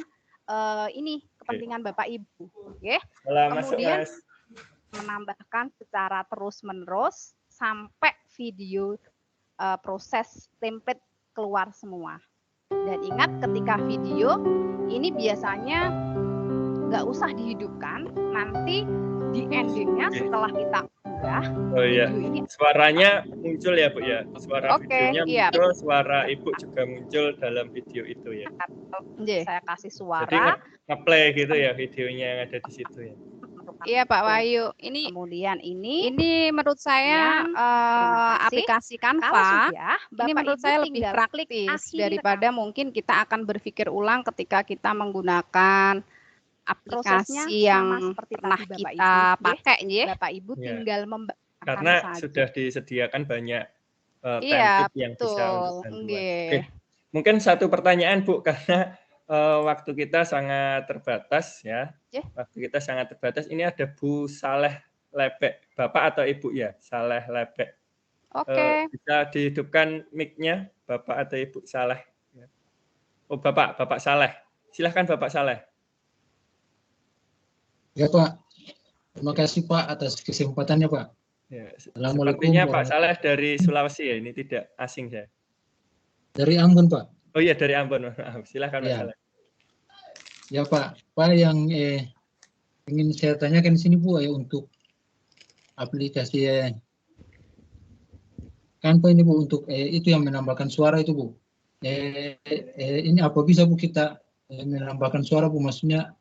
kepentingan Bapak Ibu, ya. Kemudian menambahkan secara terus-menerus sampai video proses template keluar semua. Dan ingat ketika video ini biasanya nggak usah dihidupkan, nanti di endingnya setelah kita unggah, video ini suaranya muncul ya Bu ya, suara videonya muncul, suara Ibu juga muncul dalam video itu ya. Saya kasih suara. Jadi nge-play gitu ya videonya yang ada di situ ya. Iya Pak Wahyu, kemudian ini menurut saya aplikasi Canva ini menurut saya lebih praktis daripada mungkin kita akan berpikir ulang ketika kita menggunakan aplikasi yang pernah kita pakai ya. Bapak Ibu tinggal membacakan karena saja. Sudah disediakan banyak template yang bisa untuk bantuan. Mungkin satu pertanyaan Bu, karena waktu kita sangat terbatas ya. Waktu kita sangat terbatas. Ini ada Bu Saleh Lebek, Bapak atau Ibu ya? Saleh Lebek. Bisa dihidupkan mic-nya, Bapak atau Ibu Saleh? Oh Bapak Saleh. Silahkan Bapak Saleh. Ya Pak, terima kasih Pak atas kesempatannya Pak. Ya, sepertinya Pak Saleh dari Sulawesi ya, ini tidak asing saya. Dari Ambon Pak. Oh iya dari Ambon, silahkan Pak Saleh. Ya Pak yang ingin saya tanyakan di sini Bu ya untuk aplikasi Canva ini Bu untuk itu yang menambahkan suara itu Bu. Ini apa bisa Bu kita menambahkan suara Bu, maksudnya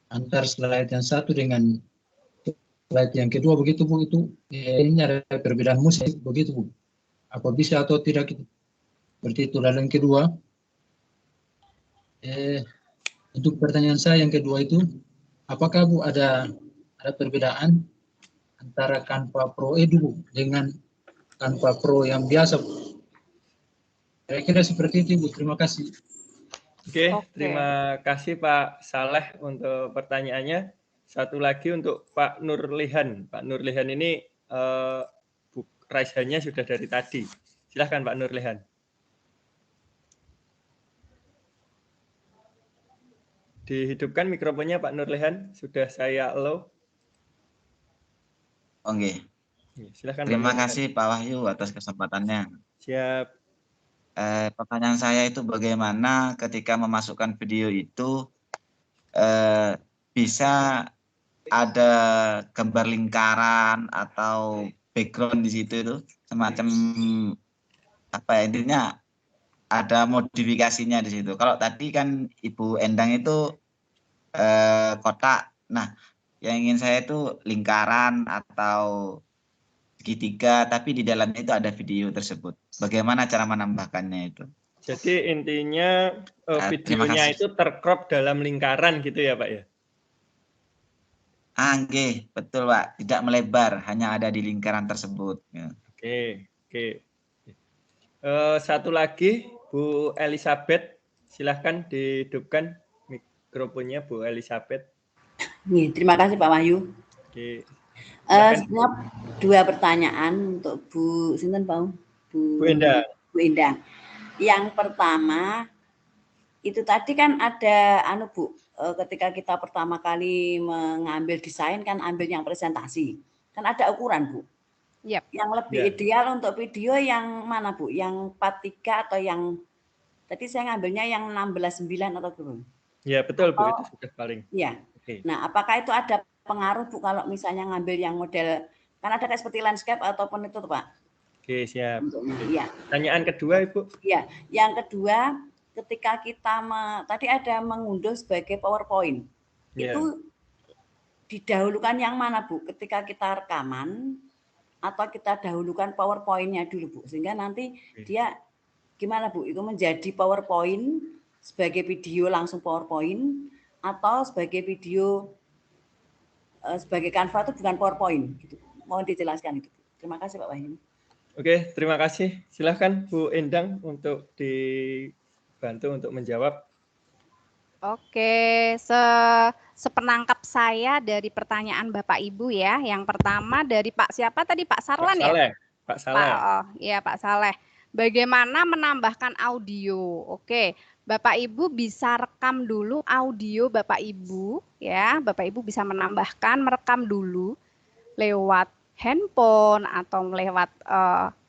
antar slide yang satu dengan slide yang kedua begitu Bu, itu ini ada perbedaan musik begitu Bu. Apa bisa atau tidak gitu. Seperti itu. Lalu yang kedua, untuk pertanyaan saya yang kedua itu, apakah Bu ada perbedaan antara Canva Pro Bu dengan Canva Pro yang biasa Bu? Kira-kira seperti itu Bu, terima kasih. Oke, terima kasih Pak Saleh untuk pertanyaannya. Satu lagi untuk Pak Nurlihan. Pak Nurlihan ini raise hand-nya sudah dari tadi. Silahkan Pak Nurlihan. Dihidupkan mikrofonnya Pak Nurlihan, sudah saya allow. Oke. Silakan. Terima kasih Pak Wahyu atas kesempatannya. Siap. Pertanyaan saya itu bagaimana ketika memasukkan video itu bisa ada gambar lingkaran atau background di situ itu semacam apa ya, intinya ada modifikasinya di situ. Kalau tadi kan Ibu Endang itu kotak. Nah, yang ingin saya itu lingkaran atau segitiga, tapi di dalamnya itu ada video tersebut. Bagaimana cara menambahkannya itu? Jadi intinya videonya itu tercrop dalam lingkaran gitu ya Pak ya? Oke, betul Pak. Tidak melebar, hanya ada di lingkaran tersebut. Oke. Satu lagi Bu Elizabeth, silahkan dihidupkan mikrofonnya Bu Elizabeth. Terima kasih Pak Wahyu. Oke. Dua pertanyaan untuk Bu Sinten Pak? Bu Endang. Bu Endang. Yang pertama itu tadi kan ada Bu, ketika kita pertama kali mengambil desain kan ambil yang presentasi. kan ada ukuran, Bu. Yep. Yang lebih ideal untuk video yang mana, Bu? Yang 43 atau yang tadi saya ngambilnya yang 16:9 atau gimana? Ya, betul, Bu, itu sudah paling. Iya. Nah, apakah itu ada pengaruh, Bu, kalau misalnya ngambil yang model, kan ada kayak seperti landscape ataupun itu, Pak? Oke, siap. Iya. Pertanyaan kedua, Ibu. Iya, yang kedua, ketika kita tadi ada mengunduh sebagai PowerPoint, itu didahulukan yang mana, Bu? Ketika kita rekaman atau kita dahulukan PowerPoint-nya dulu, Bu, sehingga nanti dia gimana, Bu? Itu menjadi PowerPoint sebagai video langsung PowerPoint atau sebagai video sebagai Canva itu bukan PowerPoint gitu. Mohon dijelaskan itu. Terima kasih, Pak Wahyu. Oke, terima kasih. Silahkan Bu Endang untuk dibantu untuk menjawab. Oke, sepenangkap saya dari pertanyaan Bapak Ibu ya. Yang pertama dari Pak siapa tadi? Pak Sarlan Pak Saleh. ya? Pak Saleh. Iya, Pak Saleh. Bagaimana menambahkan audio? Oke, Bapak Ibu bisa rekam dulu audio Bapak Ibu ya. Bapak Ibu bisa merekam dulu lewat handphone atau lewat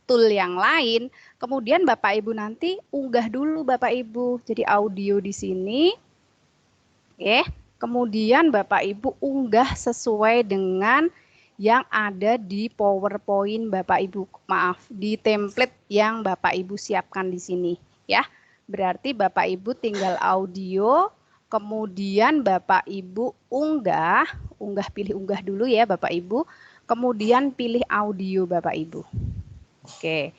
tool yang lain. Kemudian Bapak Ibu nanti unggah dulu Bapak Ibu. Jadi audio di sini. Kemudian Bapak Ibu unggah sesuai dengan yang ada di PowerPoint Bapak Ibu, maaf, di template yang Bapak Ibu siapkan di sini ya. Berarti Bapak Ibu tinggal audio, kemudian Bapak Ibu pilih unggah dulu ya Bapak Ibu, kemudian pilih audio Bapak Ibu. Oke.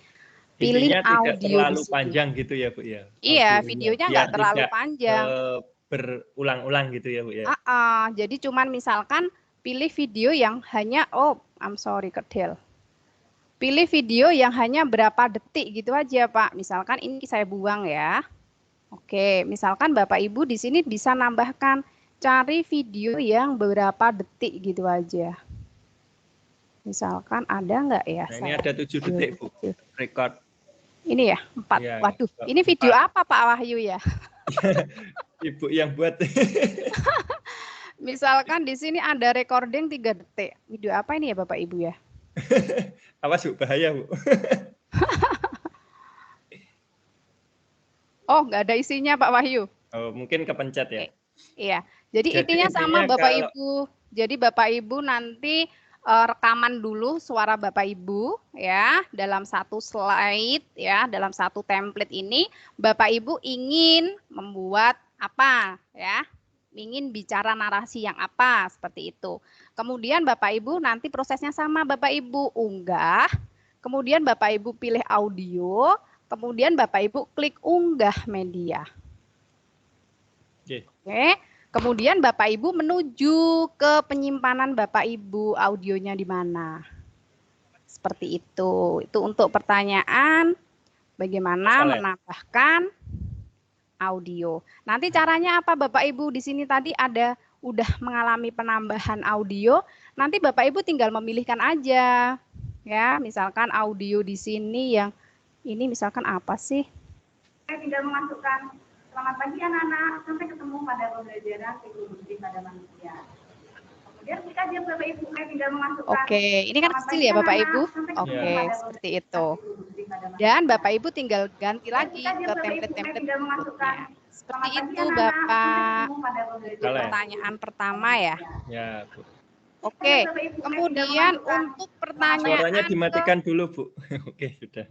Pilih videonya audio tidak terlalu panjang gitu ya, Bu ya. Iya, videonya nggak terlalu panjang. Berulang-ulang gitu ya, Bu ya. Jadi cuman misalkan pilih video yang hanya Kedel. Pilih video yang hanya berapa detik gitu aja, Pak. Misalkan ini saya buang ya. Oke, misalkan Bapak Ibu di sini bisa nambahkan cari video yang berapa detik gitu aja. Misalkan ada nggak ya? Nah, ini ada 7 detik, Bu. Record. Ini ya, 4. Ya, Waduh, ini video 4. Apa Pak Wahyu ya? Ibu yang buat. Misalkan di sini ada recording 3 detik. Video apa ini ya Bapak Ibu ya? Awas Bu, bahaya Bu. Oh, nggak ada isinya Pak Wahyu. Oh, mungkin kepencet ya. Iya. Jadi intinya sama Bapak Ibu. Jadi Bapak Ibu nanti rekaman dulu suara Bapak Ibu ya dalam satu slide ya, dalam satu template ini Bapak Ibu ingin membuat apa ya? Ingin bicara narasi yang apa seperti itu. Kemudian Bapak Ibu nanti prosesnya sama Bapak Ibu unggah, kemudian Bapak Ibu pilih audio, kemudian Bapak Ibu klik unggah media. Oke. Kemudian Bapak Ibu menuju ke penyimpanan Bapak Ibu audionya di mana. Seperti itu. Itu untuk pertanyaan bagaimana menambahkan audio. Nanti caranya apa Bapak Ibu? Di sini tadi ada udah mengalami penambahan audio. Nanti Bapak Ibu tinggal memilihkan aja. Ya, misalkan audio di sini yang ini misalkan apa sih? Saya tinggal memasukkan selamat pagi anak-anak, sampai ketemu pada pembelajaran teknologi pada manusia. Kemudian jika dia Bapak Ibu tinggal memasukkan. Oke, ini kan kecil ya Bapak Ibu. Oke, seperti itu. Dan Bapak Ibu tinggal ganti lagi ke template-template berikutnya. Seperti itu Bapak. Pertanyaan pertama ya. Ya, Bu. Oke, kemudian untuk pertanyaan. Suaranya dimatikan dulu, Bu. Oke, sudah.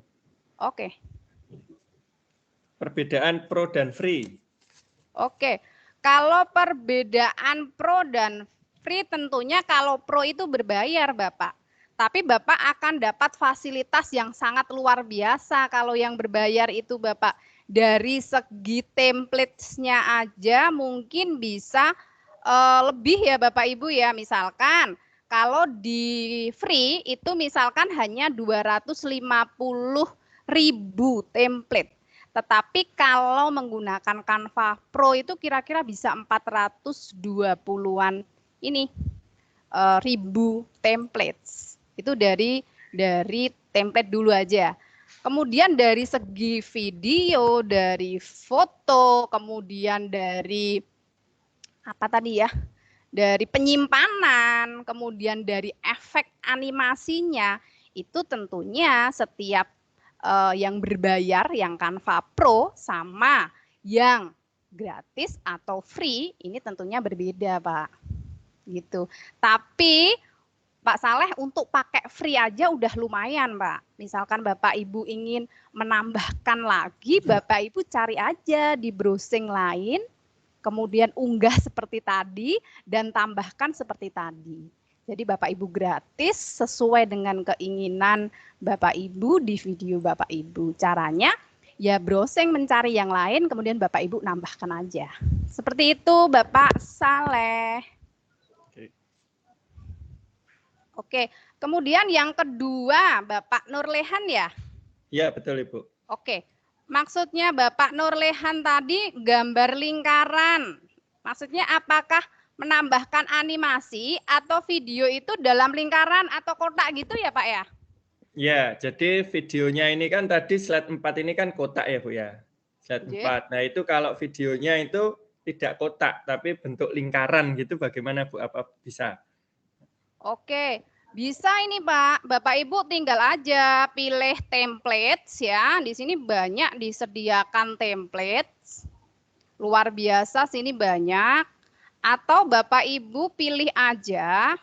Oke. Perbedaan pro dan free. Oke, kalau perbedaan pro dan free tentunya kalau pro itu berbayar Bapak. Tapi Bapak akan dapat fasilitas yang sangat luar biasa kalau yang berbayar itu Bapak. Dari segi template-nya aja mungkin bisa lebih ya Bapak Ibu ya. Misalkan kalau di free itu misalkan hanya 250.000 template. Tetapi kalau menggunakan Canva Pro itu kira-kira bisa 420-an ini ribu templates. Itu dari template dulu aja. Kemudian dari segi video, dari foto, kemudian dari apa tadi ya? dari penyimpanan, kemudian dari efek animasinya, itu tentunya setiap yang berbayar, yang Canva Pro sama yang gratis atau free, ini tentunya berbeda, Pak. Gitu. Tapi Pak Saleh untuk pakai free aja udah lumayan, Pak. Misalkan Bapak Ibu ingin menambahkan lagi, Bapak Ibu cari aja di browsing lain, kemudian unggah seperti tadi dan tambahkan seperti tadi. Jadi Bapak Ibu gratis sesuai dengan keinginan Bapak Ibu di video Bapak Ibu. Caranya ya browsing mencari yang lain, kemudian Bapak Ibu nambahkan aja. Seperti itu Bapak Saleh. Oke, kemudian yang kedua Bapak Nurlehan ya? Iya, betul Ibu. Oke, maksudnya Bapak Nurlehan tadi gambar lingkaran. Maksudnya apakah menambahkan animasi atau video itu dalam lingkaran atau kotak gitu ya Pak ya? Ya, jadi videonya ini kan tadi slide 4 ini kan kotak ya Bu ya. Slide 4. Nah itu kalau videonya itu tidak kotak tapi bentuk lingkaran gitu bagaimana Bu? Apa bisa? Oke, bisa ini Pak. Bapak Ibu tinggal aja pilih templates ya. Di sini banyak disediakan templates. Luar biasa sini banyak. Atau Bapak Ibu pilih aja.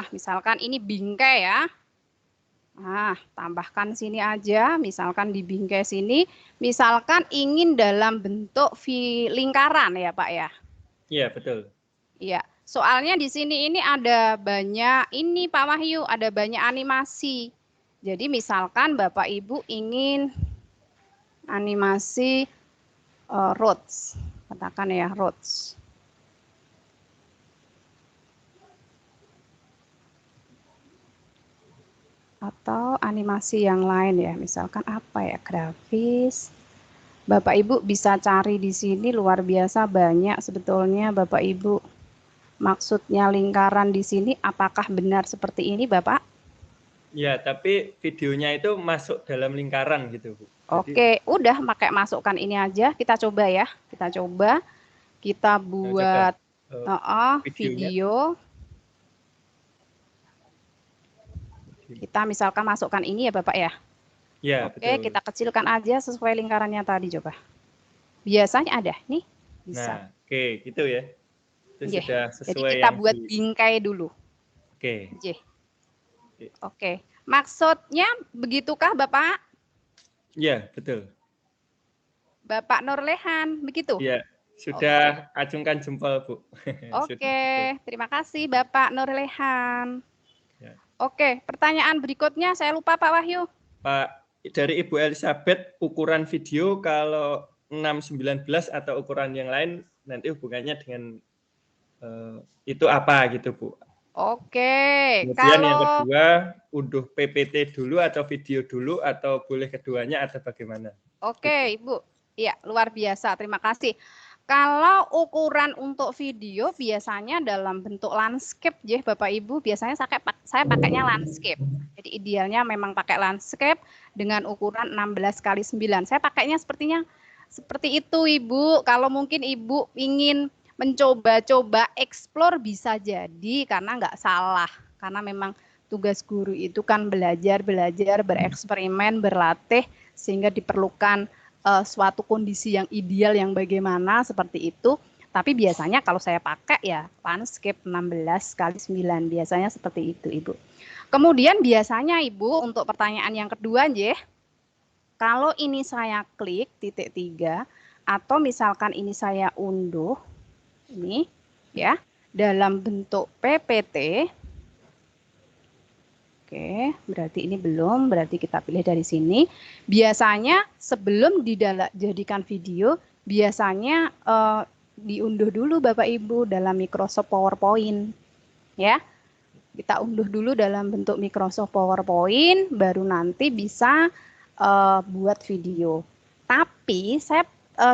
Misalkan ini bingkai ya. Tambahkan sini aja. Misalkan di bingkai sini. Misalkan ingin dalam bentuk lingkaran ya Pak ya. Iya, betul. Iya. Soalnya di sini ini ada banyak, ini Pak Wahyu, ada banyak animasi. Jadi misalkan Bapak Ibu ingin animasi roads, katakan ya roads. Atau animasi yang lain ya, misalkan apa ya, grafis. Bapak Ibu bisa cari di sini luar biasa banyak sebetulnya Bapak Ibu. Maksudnya lingkaran di sini apakah benar seperti ini Bapak? Ya, tapi videonya itu masuk dalam lingkaran gitu Bu. Oke, udah pakai masukkan ini aja. Kita coba ya. Kita coba. Kita buat video. Kita misalkan masukkan ini ya Bapak ya. Ya, Oke, betul. kita kecilkan aja sesuai lingkarannya tadi coba. Biasanya ada nih. Bisa. Nah, oke, gitu ya. Itu sudah sesuai. Jadi kita buat bingkai dulu. Oke. Oke. Maksudnya begitukah Bapak? Iya, betul. Bapak Nurlehan, begitu? Iya, sudah acungkan jempol, Bu. Oke, terima kasih Bapak Nurlehan. Ya. Oke, pertanyaan berikutnya saya lupa Pak Wahyu. Pak, dari Ibu Elizabeth, ukuran video kalau 619 atau ukuran yang lain nanti hubungannya dengan itu apa gitu, Bu? Oke, kemudian yang kedua, unduh PPT dulu atau video dulu atau boleh keduanya atau bagaimana? Oke, Ibu. Iya, luar biasa. Terima kasih. Kalau ukuran untuk video biasanya dalam bentuk landscape ya Bapak Ibu, biasanya saya pakainya landscape. Jadi idealnya memang pakai landscape dengan ukuran 16x9. Saya pakainya sepertinya seperti itu Ibu. Kalau mungkin Ibu ingin mencoba-coba explore bisa jadi karena nggak salah. Karena memang tugas guru itu kan belajar, bereksperimen, berlatih sehingga diperlukan suatu kondisi yang ideal yang bagaimana seperti itu. Tapi biasanya kalau saya pakai ya landscape 16x9 biasanya seperti itu Ibu. Kemudian biasanya Ibu untuk pertanyaan yang kedua aja, kalau ini saya klik titik 3 atau misalkan ini saya unduh ini ya dalam bentuk PPT. Oke, berarti ini belum, berarti kita pilih dari sini. Biasanya sebelum dijadikan video, biasanya diunduh dulu Bapak Ibu dalam Microsoft PowerPoint. Ya, kita unduh dulu dalam bentuk Microsoft PowerPoint, baru nanti bisa buat video. Tapi saya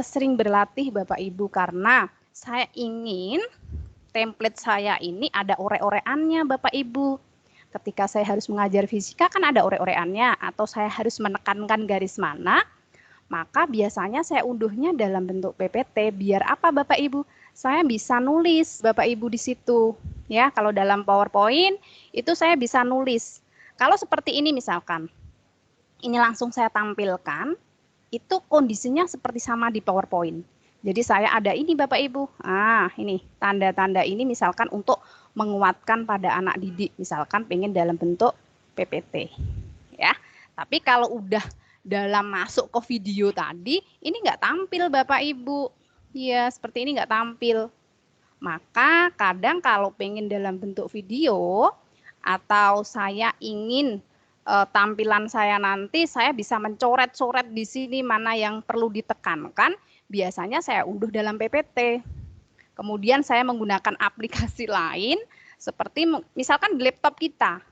sering berlatih Bapak Ibu karena saya ingin template saya ini ada ore-oreannya Bapak Ibu. Ketika saya harus mengajar fisika kan ada ore-oreannya atau saya harus menekankan garis mana, Maka biasanya saya unduhnya dalam bentuk PPT. Biar apa Bapak Ibu? Saya bisa nulis Bapak Ibu di situ. Ya, kalau dalam PowerPoint itu saya bisa nulis. Kalau seperti ini misalkan, ini langsung saya tampilkan, itu kondisinya seperti sama di PowerPoint. Jadi saya ada ini Bapak Ibu. Ini tanda-tanda ini misalkan untuk menguatkan pada anak didik, misalkan pengen dalam bentuk PPT. Ya. Tapi kalau udah dalam masuk ke video tadi, ini nggak tampil Bapak Ibu. Ya, seperti ini nggak tampil. Maka kadang kalau pengen dalam bentuk video, atau saya ingin tampilan saya nanti, saya bisa mencoret-coret di sini mana yang perlu ditekankan, biasanya saya unduh dalam PPT. Kemudian saya menggunakan aplikasi lain, seperti misalkan di laptop kita,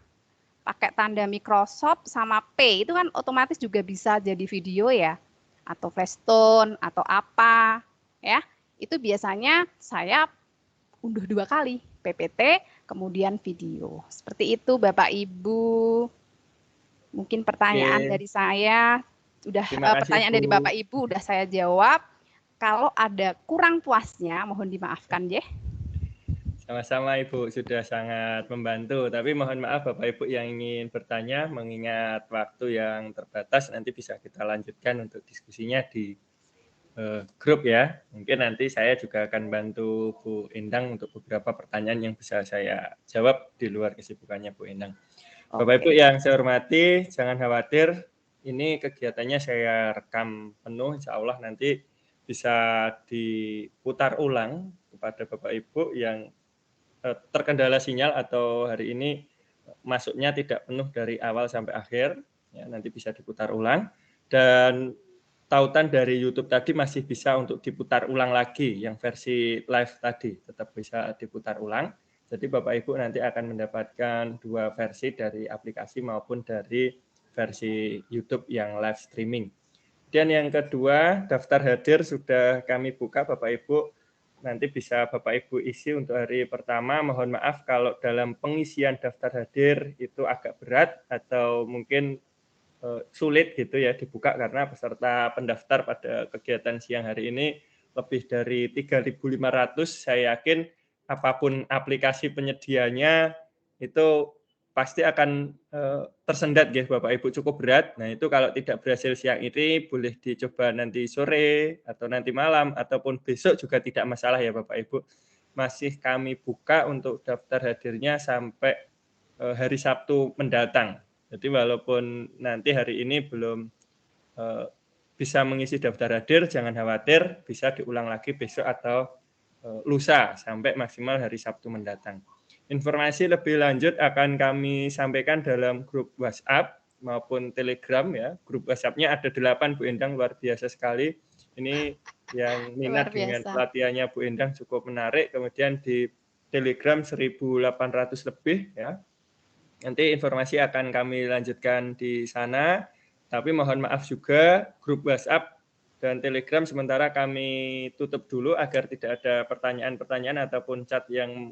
pakai tanda Microsoft sama P, itu kan otomatis juga bisa jadi video ya, atau Flashstone atau apa ya. Itu biasanya saya unduh 2 kali, PPT kemudian video. Seperti itu Bapak Ibu. Mungkin pertanyaan dari saya udah pertanyaan dari Bapak Ibu udah saya jawab. Kalau ada kurang puasnya mohon dimaafkan ya. Sama-sama Ibu, sudah sangat membantu. Tapi mohon maaf Bapak Ibu yang ingin bertanya, mengingat waktu yang terbatas, nanti bisa kita lanjutkan untuk diskusinya di grup ya. Mungkin nanti saya juga akan bantu Bu Endang untuk beberapa pertanyaan yang bisa saya jawab di luar kesibukannya Bu Endang. Bapak Ibu yang saya hormati, jangan khawatir. Ini kegiatannya saya rekam penuh, insya Allah nanti bisa diputar ulang kepada Bapak Ibu yang terkendala sinyal atau hari ini masuknya tidak penuh dari awal sampai akhir, ya, nanti bisa diputar ulang. Dan tautan dari YouTube tadi masih bisa untuk diputar ulang lagi, yang versi live tadi tetap bisa diputar ulang. Jadi Bapak Ibu nanti akan mendapatkan 2 versi dari aplikasi maupun dari versi YouTube yang live streaming. Dan yang kedua, daftar hadir sudah kami buka Bapak Ibu. Nanti bisa Bapak Ibu isi untuk hari pertama. Mohon maaf kalau dalam pengisian daftar hadir itu agak berat atau mungkin sulit gitu ya dibuka karena peserta pendaftar pada kegiatan siang hari ini lebih dari 3.500. Saya yakin apapun aplikasi penyedianya itu pasti akan tersendat ya Bapak Ibu, cukup berat. Nah itu kalau tidak berhasil siang ini boleh dicoba nanti sore atau nanti malam ataupun besok juga tidak masalah ya Bapak Ibu. Masih kami buka untuk daftar hadirnya sampai hari Sabtu mendatang. Jadi walaupun nanti hari ini belum bisa mengisi daftar hadir, jangan khawatir, bisa diulang lagi besok atau lusa sampai maksimal hari Sabtu mendatang. Informasi lebih lanjut akan kami sampaikan dalam grup WhatsApp maupun Telegram ya. Grup WhatsApp-nya ada 8 Bu Endang, luar biasa sekali. Ini yang minat dengan pelatihannya Bu Endang cukup menarik. Kemudian di Telegram 1.800 lebih ya. Nanti informasi akan kami lanjutkan di sana. Tapi mohon maaf juga grup WhatsApp dan Telegram sementara kami tutup dulu agar tidak ada pertanyaan-pertanyaan ataupun chat yang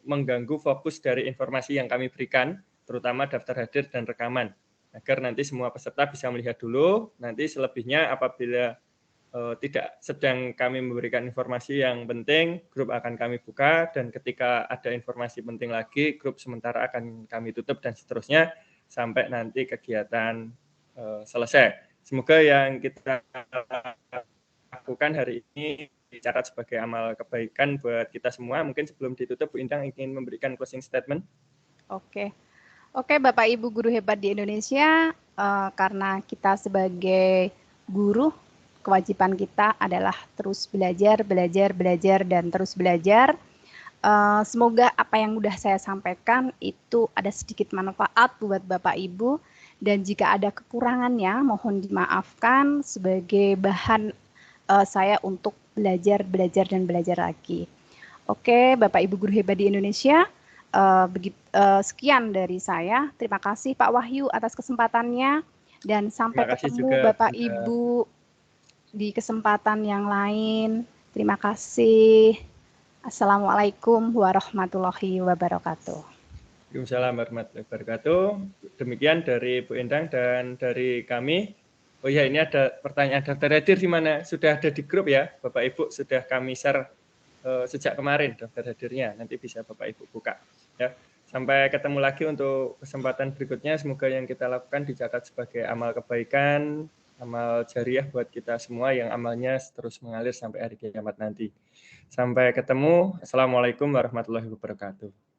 mengganggu fokus dari informasi yang kami berikan, terutama daftar hadir dan rekaman. Agar nanti semua peserta bisa melihat dulu, nanti selebihnya apabila tidak sedang kami memberikan informasi yang penting, grup akan kami buka, dan ketika ada informasi penting lagi, grup sementara akan kami tutup dan seterusnya sampai nanti kegiatan selesai. Semoga yang kita lakukan hari ini dicatat sebagai amal kebaikan buat kita semua. Mungkin sebelum ditutup, Bu Endang ingin memberikan closing statement. Oke, Bapak Ibu guru hebat di Indonesia, karena kita sebagai guru, kewajiban kita adalah terus belajar, dan terus belajar. Semoga apa yang sudah saya sampaikan itu ada sedikit manfaat buat Bapak Ibu, dan jika ada kekurangannya mohon dimaafkan sebagai bahan saya untuk belajar lagi. Oke, Bapak Ibu guru hebat di Indonesia, sekian dari saya. Terima kasih Pak Wahyu atas kesempatannya, dan sampai ketemu juga, Bapak Ibu di kesempatan yang lain. Terima kasih. Assalamualaikum warahmatullahi wabarakatuh. Waalaikumsalam warahmatullahi wabarakatuh. Demikian dari Bu Endang dan dari kami. Oh ya, ini ada pertanyaan daftar hadir di mana? Sudah ada di grup ya, Bapak Ibu, sudah kami share sejak kemarin daftar hadirnya. Nanti bisa Bapak Ibu buka ya. Sampai ketemu lagi untuk kesempatan berikutnya. Semoga yang kita lakukan dicatat sebagai amal kebaikan, amal jariah buat kita semua yang amalnya terus mengalir sampai hari kiamat nanti. Sampai ketemu. Assalamualaikum warahmatullahi wabarakatuh.